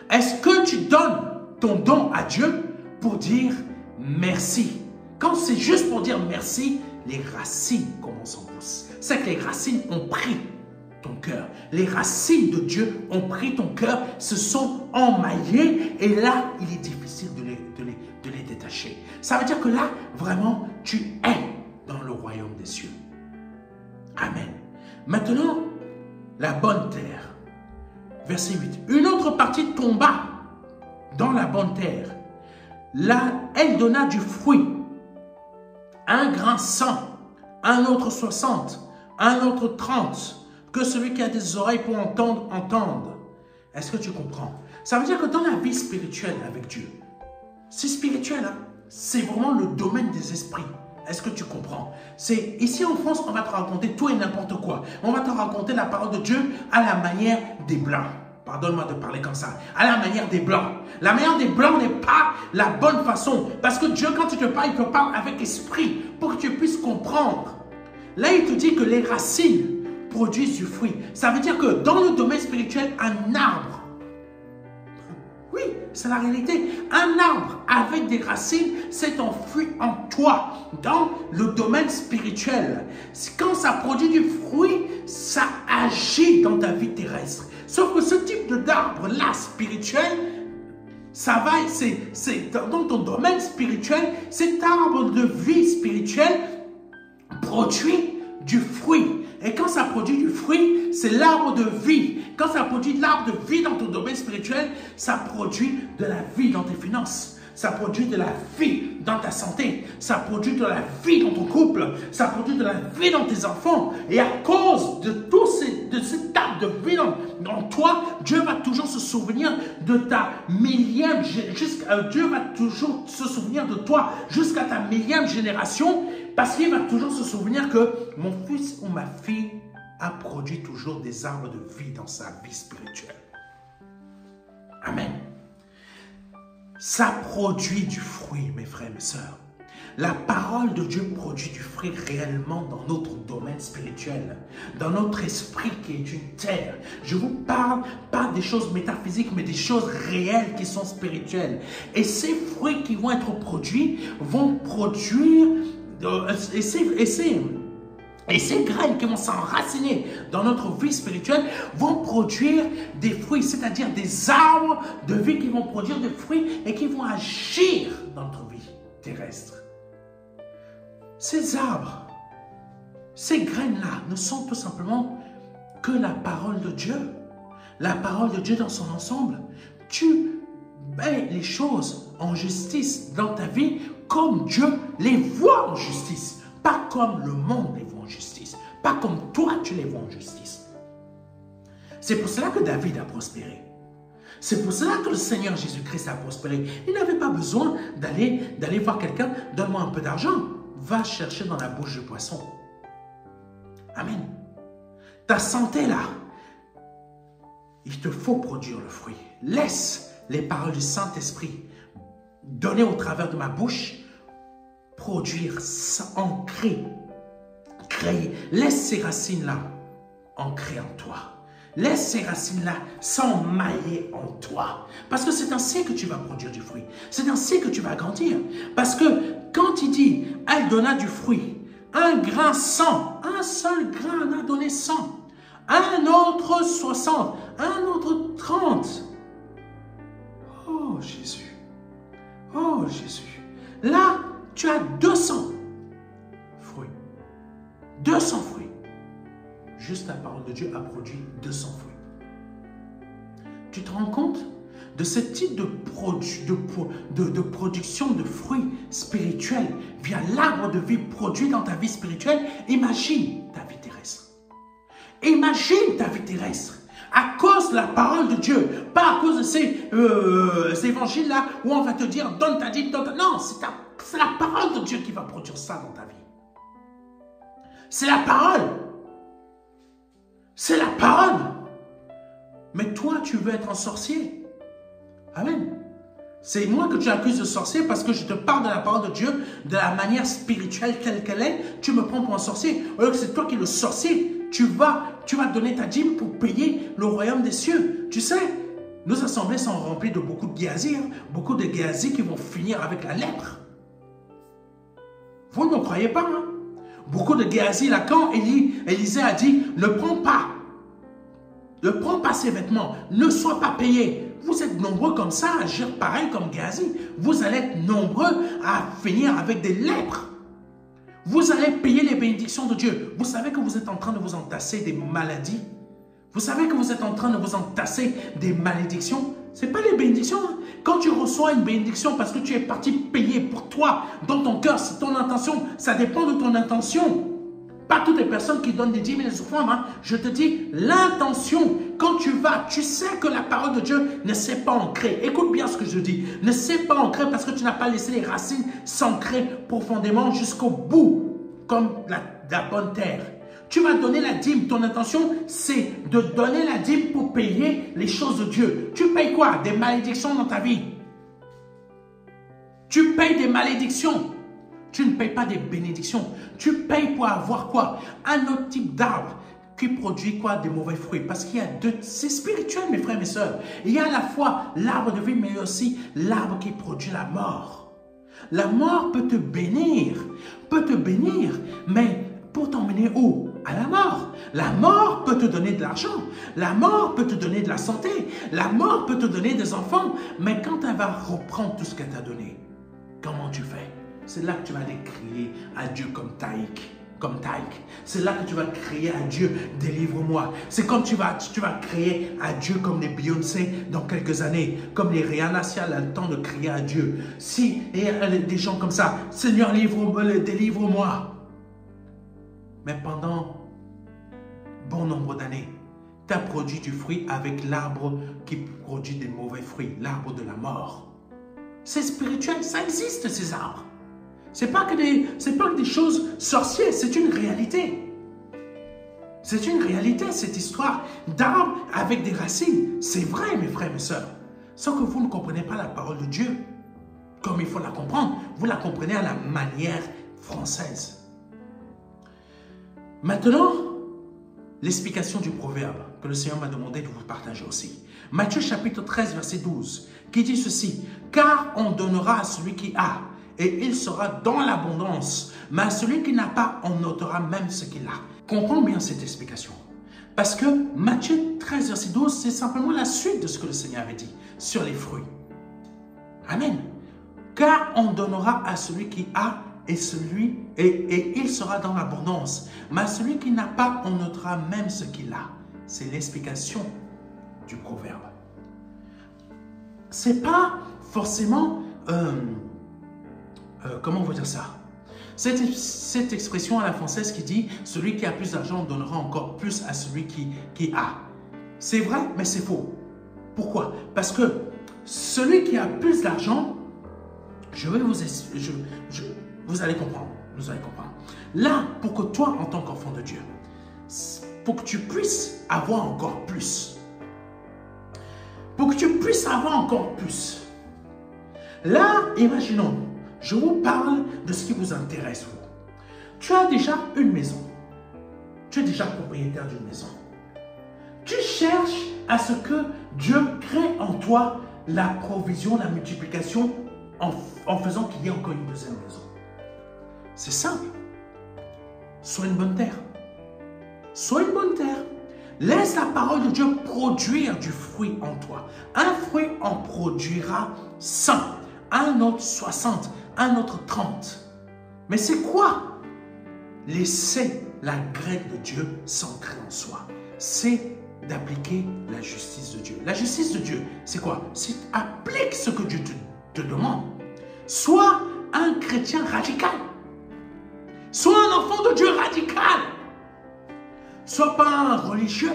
Est-ce que tu donnes ton don à Dieu pour dire merci? Quand c'est juste pour dire merci, les racines commencent à pousser. C'est que les racines ont pris ton cœur. Les racines de Dieu ont pris ton cœur, se sont emmaillées et là, il est difficile de les détacher. Ça veut dire que là, vraiment, tu es dans le royaume des cieux. Amen. Maintenant, la bonne terre. Verset 8. Une autre partie tomba dans la bonne terre. Là, elle donna du fruit. Un grain 100, un autre 60, un autre 30. Que celui qui a des oreilles pour entendre, entende. Est-ce que tu comprends? Ça veut dire que dans la vie spirituelle avec Dieu, c'est spirituel, hein? C'est vraiment le domaine des esprits. Est-ce que tu comprends? C'est ici en France, on va te raconter tout et n'importe quoi. On va te raconter la parole de Dieu à la manière des Blancs. Pardonne-moi de parler comme ça. À la manière des Blancs. La manière des Blancs n'est pas la bonne façon. Parce que Dieu, quand il te parle avec esprit pour que tu puisses comprendre. Là, il te dit que les racines produisent du fruit. Ça veut dire que dans le domaine spirituel, un arbre, oui, c'est la réalité, un arbre avec des racines s'est enfui en toi dans le domaine spirituel. Quand ça produit du fruit, ça agit dans ta vie terrestre. Sauf que ce type d'arbre-là spirituel, ça va, c'est dans ton domaine spirituel, cet arbre de vie spirituelle produit du fruit. Et quand ça produit du fruit, c'est l'arbre de vie. Quand ça produit de l'arbre de vie dans ton domaine spirituel, ça produit de la vie dans tes finances. Ça produit de la vie dans ta santé. Ça produit de la vie dans ton couple. Ça produit de la vie dans tes enfants. Et à cause de cet arbre de vie dans toi, Dieu va toujours se souvenir de ta millième, Dieu va toujours se souvenir de toi jusqu'à ta millième génération. Parce qu'il va toujours se souvenir que mon fils ou ma fille a produit toujours des arbres de vie dans sa vie spirituelle. Amen. Ça produit du fruit, mes frères et mes sœurs. La parole de Dieu produit du fruit réellement dans notre domaine spirituel, dans notre esprit qui est une terre. Je vous parle pas des choses métaphysiques, mais des choses réelles qui sont spirituelles. Et ces fruits qui vont être produits vont produire, et ces graines qui vont s'enraciner dans notre vie spirituelle vont produire des fruits, c'est-à-dire des arbres de vie qui vont produire des fruits et qui vont agir dans notre vie terrestre. Ces arbres, ces graines-là ne sont tout simplement que la parole de Dieu. La parole de Dieu dans son ensemble. Tu mets les choses en justice dans ta vie comme Dieu les voit en justice. Pas comme le monde les voit en justice. Pas comme toi tu les vois en justice. C'est pour cela que David a prospéré. C'est pour cela que le Seigneur Jésus-Christ a prospéré. Il n'avait pas besoin d'aller voir quelqu'un, donne-moi un peu d'argent. Va chercher dans la bouche du poisson. Amen. Ta santé là, il te faut produire le fruit. Laisse les paroles du Saint-Esprit données au travers de ma bouche produire, ancrer, créer. Laisse ces racines-là ancrer en toi. Laisse ces racines-là s'emmailler en toi. Parce que c'est ainsi que tu vas produire du fruit. C'est ainsi que tu vas grandir. Parce que quand il dit, elle donna du fruit, un grain 100, un seul grain en a donné 100, un autre 60, un autre 30. Oh Jésus, oh Jésus. Là, tu as 200 fruits. 200 fruits. Juste la parole de Dieu a produit 200 fruits. Tu te rends compte de ce type de production de fruits spirituels via l'arbre de vie produit dans ta vie spirituelle? Imagine ta vie terrestre. Imagine ta vie terrestre. À cause de la parole de Dieu, pas à cause de ces évangiles-là où on va te dire donne ta dîme, donne ta... Non, c'est la parole de Dieu qui va produire ça dans ta vie. C'est la parole. C'est la parole. Mais toi, tu veux être un sorcier. Amen. C'est moi que tu accuses de sorcier parce que je te parle de la parole de Dieu de la manière spirituelle telle qu'elle est. Tu me prends pour un sorcier. Alors que c'est toi qui es le sorcier. Tu vas donner ta dîme pour payer le royaume des cieux. Tu sais, nos assemblées sont remplies de beaucoup de Géasi. Beaucoup de Géasi qui vont finir avec la lèpre. Vous ne me croyez pas, hein? Beaucoup de Géasi, là, quand Élisée a dit, ne prends pas ses vêtements, ne sois pas payé. Vous êtes nombreux comme ça à agir pareil comme Géasi. Vous allez être nombreux à finir avec des lèpres. Vous allez payer les bénédictions de Dieu. Vous savez que vous êtes en train de vous entasser des maladies. Vous savez que vous êtes en train de vous entasser des malédictions. Ce n'est pas les bénédictions. Hein. Quand tu reçois une bénédiction parce que tu es parti payer pour toi, dans ton cœur, c'est ton intention. Ça dépend de ton intention. Pas toutes les personnes qui donnent des dîmes et des offrandes. Hein. Je te dis, l'intention, quand tu vas, tu sais que la parole de Dieu ne s'est pas ancrée. Écoute bien ce que je dis. Ne s'est pas ancrée parce que tu n'as pas laissé les racines s'ancrer profondément jusqu'au bout, comme la bonne terre. Tu vas donner la dîme. Ton intention, c'est de donner la dîme pour payer les choses de Dieu. Tu payes quoi? Des malédictions dans ta vie. Tu payes des malédictions. Tu ne payes pas des bénédictions. Tu payes pour avoir quoi? Un autre type d'arbre qui produit quoi? Des mauvais fruits. Parce qu'il y a deux... C'est spirituel, mes frères et mes sœurs. Il y a à la fois l'arbre de vie, mais aussi l'arbre qui produit la mort. La mort peut te bénir. Mais pour t'emmener où? À la mort. La mort peut te donner de l'argent. La mort peut te donner de la santé. La mort peut te donner des enfants. Mais quand elle va reprendre tout ce qu'elle t'a donné, comment tu fais? C'est là que tu vas aller crier à Dieu comme Taïk. C'est là que tu vas crier à Dieu, délivre-moi. C'est comme tu vas crier à Dieu comme les Beyoncé dans quelques années. Comme les Rihanna, si elle a le temps de crier à Dieu. Si il y a des gens comme ça, Seigneur, délivre-moi. Mais pendant bon nombre d'années, tu as produit du fruit avec l'arbre qui produit des mauvais fruits, l'arbre de la mort. C'est spirituel, ça existe ces arbres. Ce n'est pas que des choses sorcières, c'est une réalité. C'est une réalité, cette histoire d'arbre avec des racines. C'est vrai, mes frères et mes sœurs. Sauf que vous ne comprenez pas la parole de Dieu. comme il faut la comprendre. Vous la comprenez à la manière française. Maintenant, l'explication du proverbe que le Seigneur m'a demandé de vous partager aussi. Matthieu chapitre 13, verset 12, qui dit ceci: « Car on donnera à celui qui a, et il sera dans l'abondance, mais à celui qui n'a pas, on ôtera même ce qu'il a. » Comprends bien cette explication. Parce que Matthieu 13, verset 12, c'est simplement la suite de ce que le Seigneur avait dit sur les fruits. Amen. Car on donnera à celui qui a, et il sera dans l'abondance. Mais à celui qui n'a pas, on ôtera même ce qu'il a. C'est l'explication du proverbe. C'est pas forcément, comment on va dire ça? Cette expression à la française qui dit « celui qui a plus d'argent donnera encore plus à celui qui a ». C'est vrai, mais c'est faux. Pourquoi? Parce que celui qui a plus d'argent, vous allez comprendre. Vous allez comprendre. Là, pour que toi, en tant qu'enfant de Dieu, pour que tu puisses avoir encore plus, pour que tu puisses avoir encore plus, là, imaginons, je vous parle de ce qui vous intéresse, vous. Tu as déjà une maison. Tu es déjà propriétaire d'une maison. Tu cherches à ce que Dieu crée en toi la provision, la multiplication en faisant qu'il y ait encore une deuxième maison. C'est simple. Sois une bonne terre. Sois une bonne terre. Laisse la parole de Dieu produire du fruit en toi. Un fruit en produira 100, un autre 60, un autre 30. Mais c'est quoi? Laisser la graine de Dieu s'ancrer en soi. C'est d'appliquer la justice de Dieu. La justice de Dieu, c'est quoi? C'est applique ce que Dieu te demande. Sois un chrétien radical. Sois un enfant de Dieu radical. Sois pas un religieux.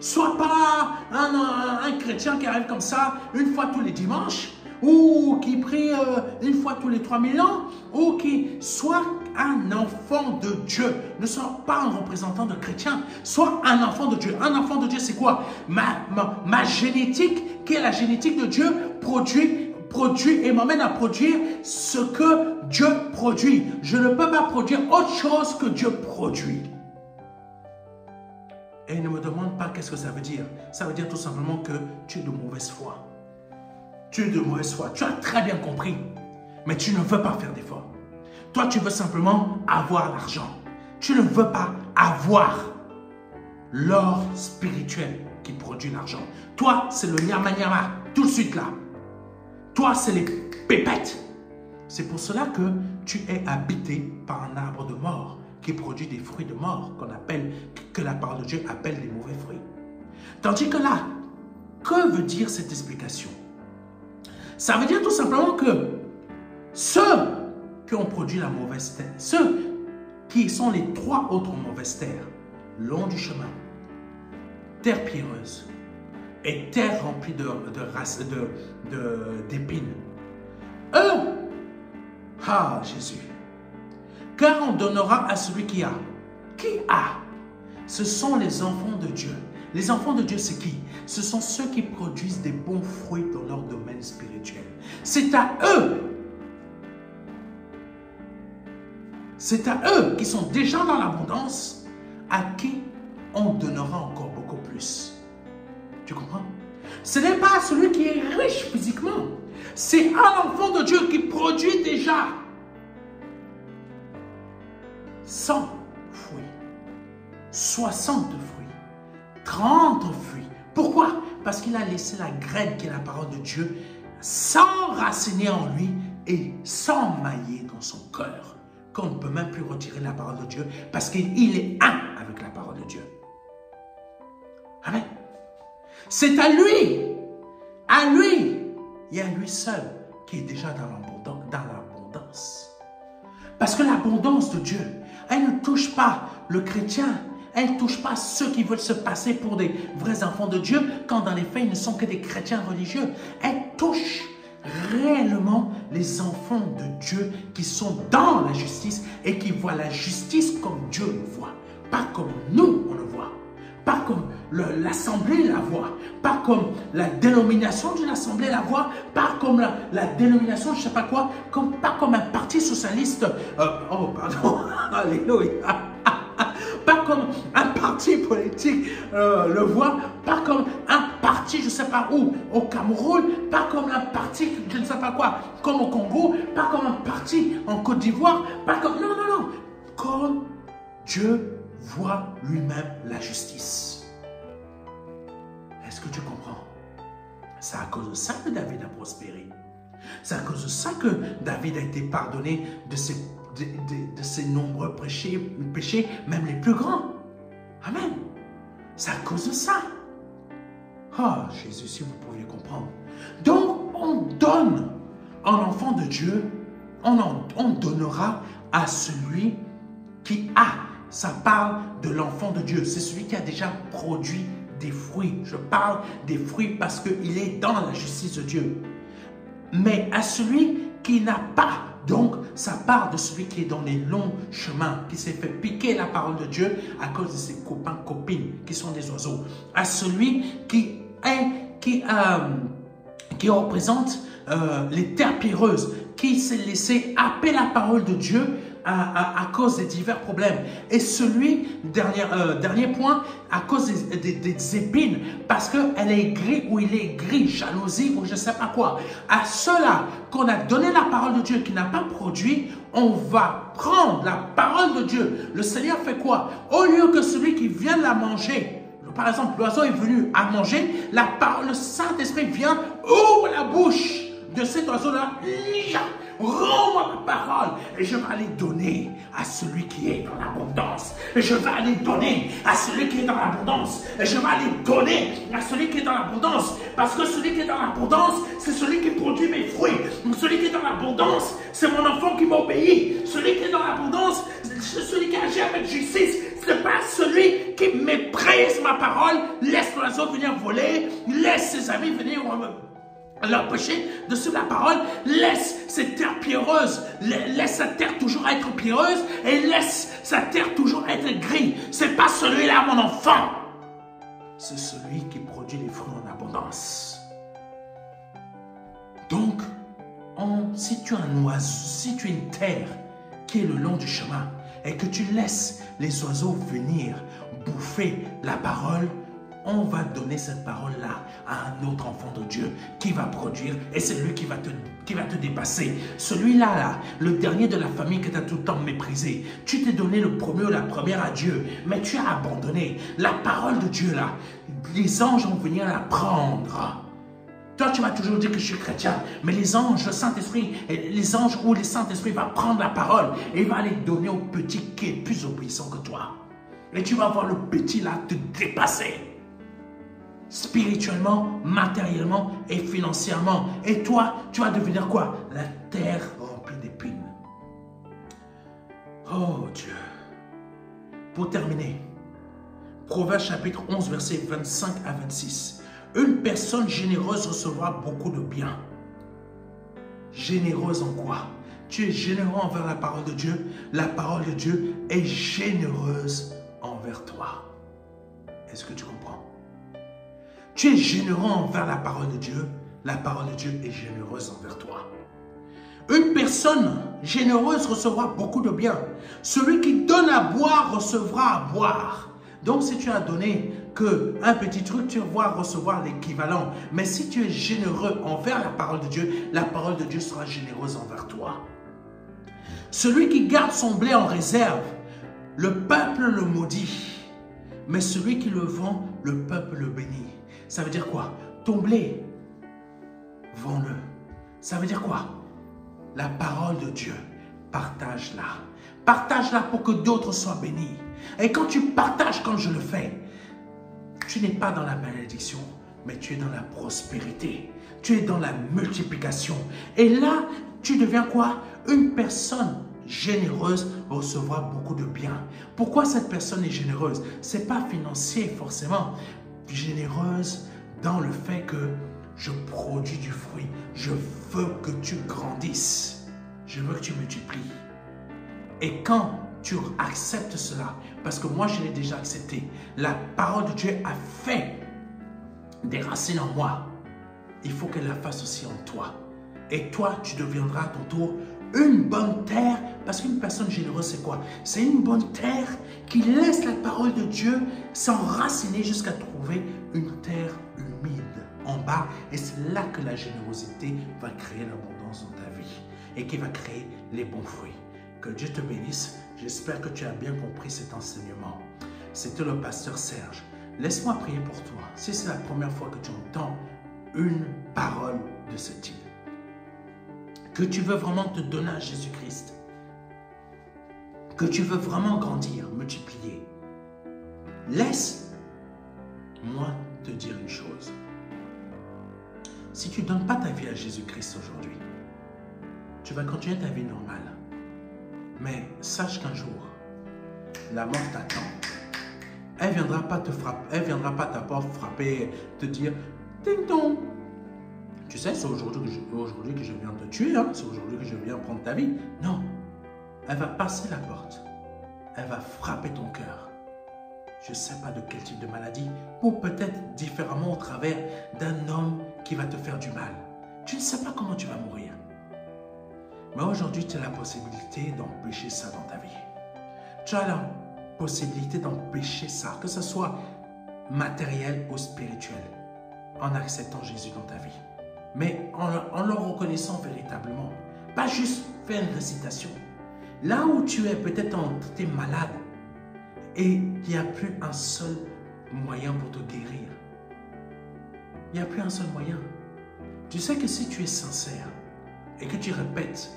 Sois pas un chrétien qui arrive comme ça une fois tous les dimanches, ou qui prie une fois tous les 3000 ans, ou qui soit un enfant de Dieu. Ne sois pas un représentant de chrétien. Sois un enfant de Dieu. Un enfant de Dieu, c'est quoi? Ma génétique, qui est la génétique de Dieu, produit et m'amène à produire ce que Dieu produit. Je ne peux pas produire autre chose que Dieu produit. Et ne me demande pas qu'est-ce que ça veut dire. Ça veut dire tout simplement que tu es de mauvaise foi. Tu es de mauvaise foi. Tu as très bien compris. Mais tu ne veux pas faire d'efforts. Toi, tu veux simplement avoir l'argent. Tu ne veux pas avoir l'or spirituel qui produit l'argent. Toi, c'est le nyama-nyama, tout de suite là. Toi, c'est les pépettes. C'est pour cela que tu es habité par un arbre de mort qui produit des fruits de mort que la parole de Dieu appelle des mauvais fruits. Tandis que là, que veut dire cette explication? Ça veut dire tout simplement que ceux qui ont produit la mauvaise terre, ceux qui sont les 3 autres mauvaises terres, long du chemin, terre pierreuse et terre remplie d'épines, eux, ah Jésus, car on donnera à celui qui a. Qui a? Ce sont les enfants de Dieu. Les enfants de Dieu, c'est qui? Ce sont ceux qui produisent des bons fruits dans leur domaine spirituel. C'est à eux. C'est à eux qui sont déjà dans l'abondance, à qui on donnera encore beaucoup plus. Tu comprends? Ce n'est pas celui qui est riche physiquement. C'est un enfant de Dieu qui produit déjà 100 fruits, 60 fruits, 30 fruits. Pourquoi? Parce qu'il a laissé la graine qui est la parole de Dieu s'enraciner en lui et s'emmailler dans son cœur. Qu'on ne peut même plus retirer la parole de Dieu parce qu'il est un avec la parole de Dieu. Amen. C'est à lui et à lui seul qui est déjà dans l'abondance. Parce que l'abondance de Dieu, elle ne touche pas le chrétien, elle ne touche pas ceux qui veulent se passer pour des vrais enfants de Dieu, quand dans les faits, ils ne sont que des chrétiens religieux. Elle touche réellement les enfants de Dieu qui sont dans la justice et qui voient la justice comme Dieu le voit, pas comme nous on le voit. pas comme l'assemblée la voit, pas comme la dénomination de l'assemblée la voit, pas comme la dénomination, je ne sais pas quoi, pas comme un parti socialiste, oh pardon, alléluia, pas comme un parti politique le voit, pas comme un parti, je ne sais pas où, au Cameroun, pas comme un parti, je ne sais pas quoi, comme au Congo, pas comme un parti en Côte d'Ivoire, pas comme, non, non, non, comme Dieu voit lui-même la justice. Est-ce que tu comprends? C'est à cause de ça que David a prospéré. C'est à cause de ça que David a été pardonné de ses nombreux péchés, même les plus grands. Amen. C'est à cause de ça. Ah, Jésus, si vous pouviez comprendre. Donc, on donne un enfant de Dieu, on donnera à celui qui a. Ça parle de l'enfant de Dieu. C'est celui qui a déjà produit des fruits. Je parle des fruits parce qu'il est dans la justice de Dieu. Mais à celui qui n'a pas, donc ça part de celui qui est dans les longs chemins, qui s'est fait piquer la parole de Dieu à cause de ses copains, copines, qui sont des oiseaux. À celui qui représente les terres pierreuses, qui s'est laissé happer la parole de Dieu à cause des divers problèmes. Et celui, dernier point, à cause des épines, parce qu'elle est gris ou il est gris, jalousie ou je ne sais pas quoi. À ceux-là qu'on a donné la parole de Dieu qui n'a pas produit, on va prendre la parole de Dieu. Le Seigneur fait quoi? Au lieu que celui qui vient de la manger, par exemple, l'oiseau est venu à manger, le Saint-Esprit vient, ouvre la bouche de cet oiseau-là, rends-moi ma parole et je vais aller donner à celui qui est dans l'abondance. Et je vais aller donner à celui qui est dans l'abondance. Et je vais aller donner à celui qui est dans l'abondance. Parce que celui qui est dans l'abondance, c'est celui qui produit mes fruits. Celui qui est dans l'abondance, c'est mon enfant qui m'obéit. Celui qui est dans l'abondance, c'est celui qui agit avec justice. Ce n'est pas celui qui méprise ma parole, laisse l'oiseau venir voler, laisse ses amis venir leur péché de suivre la parole, laisse cette terre pierreuse, laisse sa terre toujours être pierreuse et laisse sa terre toujours être grise. C'est pas celui-là mon enfant. C'est celui qui produit les fruits en abondance. Donc, si tu as un oiseau, si tu as une terre qui est le long du chemin et que tu laisses les oiseaux venir bouffer la parole, on va donner cette parole-là à un autre enfant de Dieu qui va produire et c'est lui qui va te dépasser. Celui-là, le dernier de la famille que tu as tout le temps méprisé. Tu t'es donné le premier ou la première à Dieu, mais tu as abandonné. La parole de Dieu, là, les anges vont venir la prendre. Toi, tu vas toujours dire que je suis chrétien, mais les anges, le Saint-Esprit, les anges ou le Saint-Esprit va prendre la parole et il va aller donner au petit qui est plus obéissant que toi. Et tu vas voir le petit là te dépasser. Spirituellement, matériellement et financièrement. Et toi, tu vas devenir quoi? La terre remplie d'épines. Oh Dieu. Pour terminer, Proverbes chapitre 11, versets 25 à 26. Une personne généreuse recevra beaucoup de bien. Généreuse en quoi? Tu es généreux envers la parole de Dieu. La parole de Dieu est généreuse envers toi. Est-ce que tu comprends? Tu es généreux envers la parole de Dieu. La parole de Dieu est généreuse envers toi. Une personne généreuse recevra beaucoup de bien. Celui qui donne à boire recevra à boire. Donc, si tu as donné qu'un petit truc, tu vas recevoir l'équivalent. Mais si tu es généreux envers la parole de Dieu sera généreuse envers toi. Celui qui garde son blé en réserve, le peuple le maudit. Mais celui qui le vend, le peuple le bénit. Ça veut dire quoi? Ton blé, vends-le. Ça veut dire quoi? La parole de Dieu, partage-la. Partage-la pour que d'autres soient bénis. Et quand tu partages comme je le fais, tu n'es pas dans la malédiction, mais tu es dans la prospérité. Tu es dans la multiplication. Et là, tu deviens quoi? Une personne généreuse recevra beaucoup de bien. Pourquoi cette personne est généreuse? Ce n'est pas financier forcément. Généreuse dans le fait que je produis du fruit. Je veux que tu grandisses. Je veux que tu multiplies. Et quand tu acceptes cela. Parce que moi, je l'ai déjà accepté. La parole de Dieu a fait des racines en moi. Il faut qu'elle la fasse aussi en toi. Et toi, tu deviendras à ton tour une bonne terre. Parce qu'une personne généreuse, c'est quoi? C'est une bonne terre qui laisse la parole de Dieu s'enraciner jusqu'à trouver une terre humide en bas. Et c'est là que la générosité va créer l'abondance dans ta vie et qui va créer les bons fruits. Que Dieu te bénisse. J'espère que tu as bien compris cet enseignement. C'était le pasteur Serge. Laisse-moi prier pour toi. Si c'est la première fois que tu entends une parole de ce type, que tu veux vraiment te donner à Jésus-Christ, que tu veux vraiment grandir, multiplier, laisse-moi te dire une chose. Si tu ne donnes pas ta vie à Jésus-Christ aujourd'hui, tu vas continuer ta vie normale. Mais sache qu'un jour, la mort t'attend. Elle ne viendra pas te frapper, elle ne viendra pas à ta porte frapper, te dire « Ding dong !» Tu sais, c'est aujourd'hui que je viens te tuer, hein? C'est aujourd'hui que je viens prendre ta vie. Non, elle va passer la porte. Elle va frapper ton cœur. Je ne sais pas de quel type de maladie, ou peut-être différemment au travers d'un homme qui va te faire du mal. Tu ne sais pas comment tu vas mourir. Mais aujourd'hui, tu as la possibilité d'empêcher ça dans ta vie. Tu as la possibilité d'empêcher ça, que ce soit matériel ou spirituel, en acceptant Jésus dans ta vie. Mais en le reconnaissant véritablement. Pas juste faire une récitation. Là où tu es, peut-être tu es malade et il n'y a plus un seul moyen pour te guérir. Il n'y a plus un seul moyen. Tu sais que si tu es sincère et que tu répètes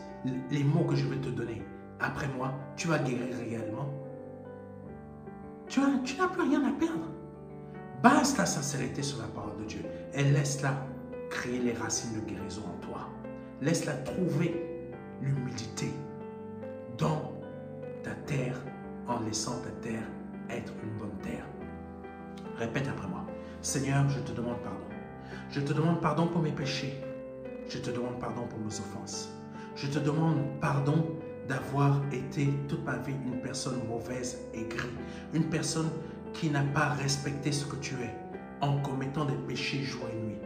les mots que je vais te donner après moi, tu vas guérir réellement. Tu n'as plus rien à perdre. Base ta sincérité sur la parole de Dieu et laisse-la créer les racines de guérison en toi. Laisse-la trouver l'humilité dans ta terre en laissant ta terre être une bonne terre. Répète après moi. Seigneur, je te demande pardon. Je te demande pardon pour mes péchés. Je te demande pardon pour mes offenses. Je te demande pardon d'avoir été toute ma vie une personne mauvaise, aigrie. Une personne qui n'a pas respecté ce que tu es en commettant des péchés jour et nuit.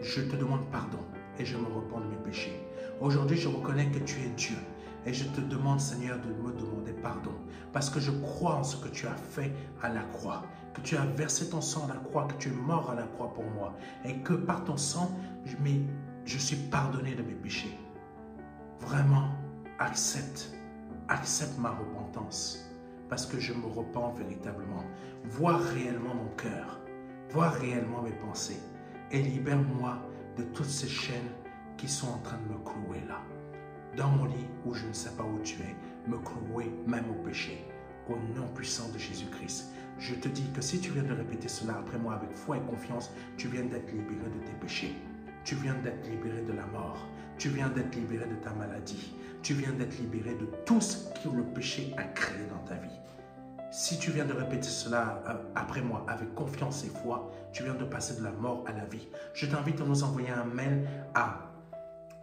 Je te demande pardon et je me repens de mes péchés. Aujourd'hui, je reconnais que tu es Dieu et je te demande, Seigneur, de me demander pardon parce que je crois en ce que tu as fait à la croix, que tu as versé ton sang à la croix, que tu es mort à la croix pour moi et que par ton sang, je suis pardonné de mes péchés. Vraiment, accepte ma repentance parce que je me repens véritablement. Vois réellement mon cœur, vois réellement mes pensées et libère-moi de toutes ces chaînes qui sont en train de me clouer là. Dans mon lit où je ne sais pas où tu es, me clouer même au péché. Au nom puissant de Jésus-Christ, je te dis que si tu viens de répéter cela après moi avec foi et confiance, tu viens d'être libéré de tes péchés. Tu viens d'être libéré de la mort. Tu viens d'être libéré de ta maladie. Tu viens d'être libéré de tout ce que le péché a créé dans ta vie. Si tu viens de répéter cela après moi avec confiance et foi, tu viens de passer de la mort à la vie. Je t'invite à nous envoyer un mail à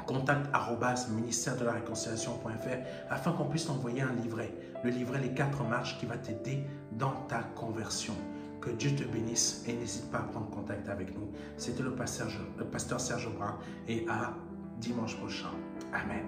contact@ministère-de-la-réconciliation.fr afin qu'on puisse t'envoyer un livret. Le livret Les 4 marches qui va t'aider dans ta conversion. Que Dieu te bénisse et n'hésite pas à prendre contact avec nous. C'était le pasteur Serge Brun et à dimanche prochain. Amen.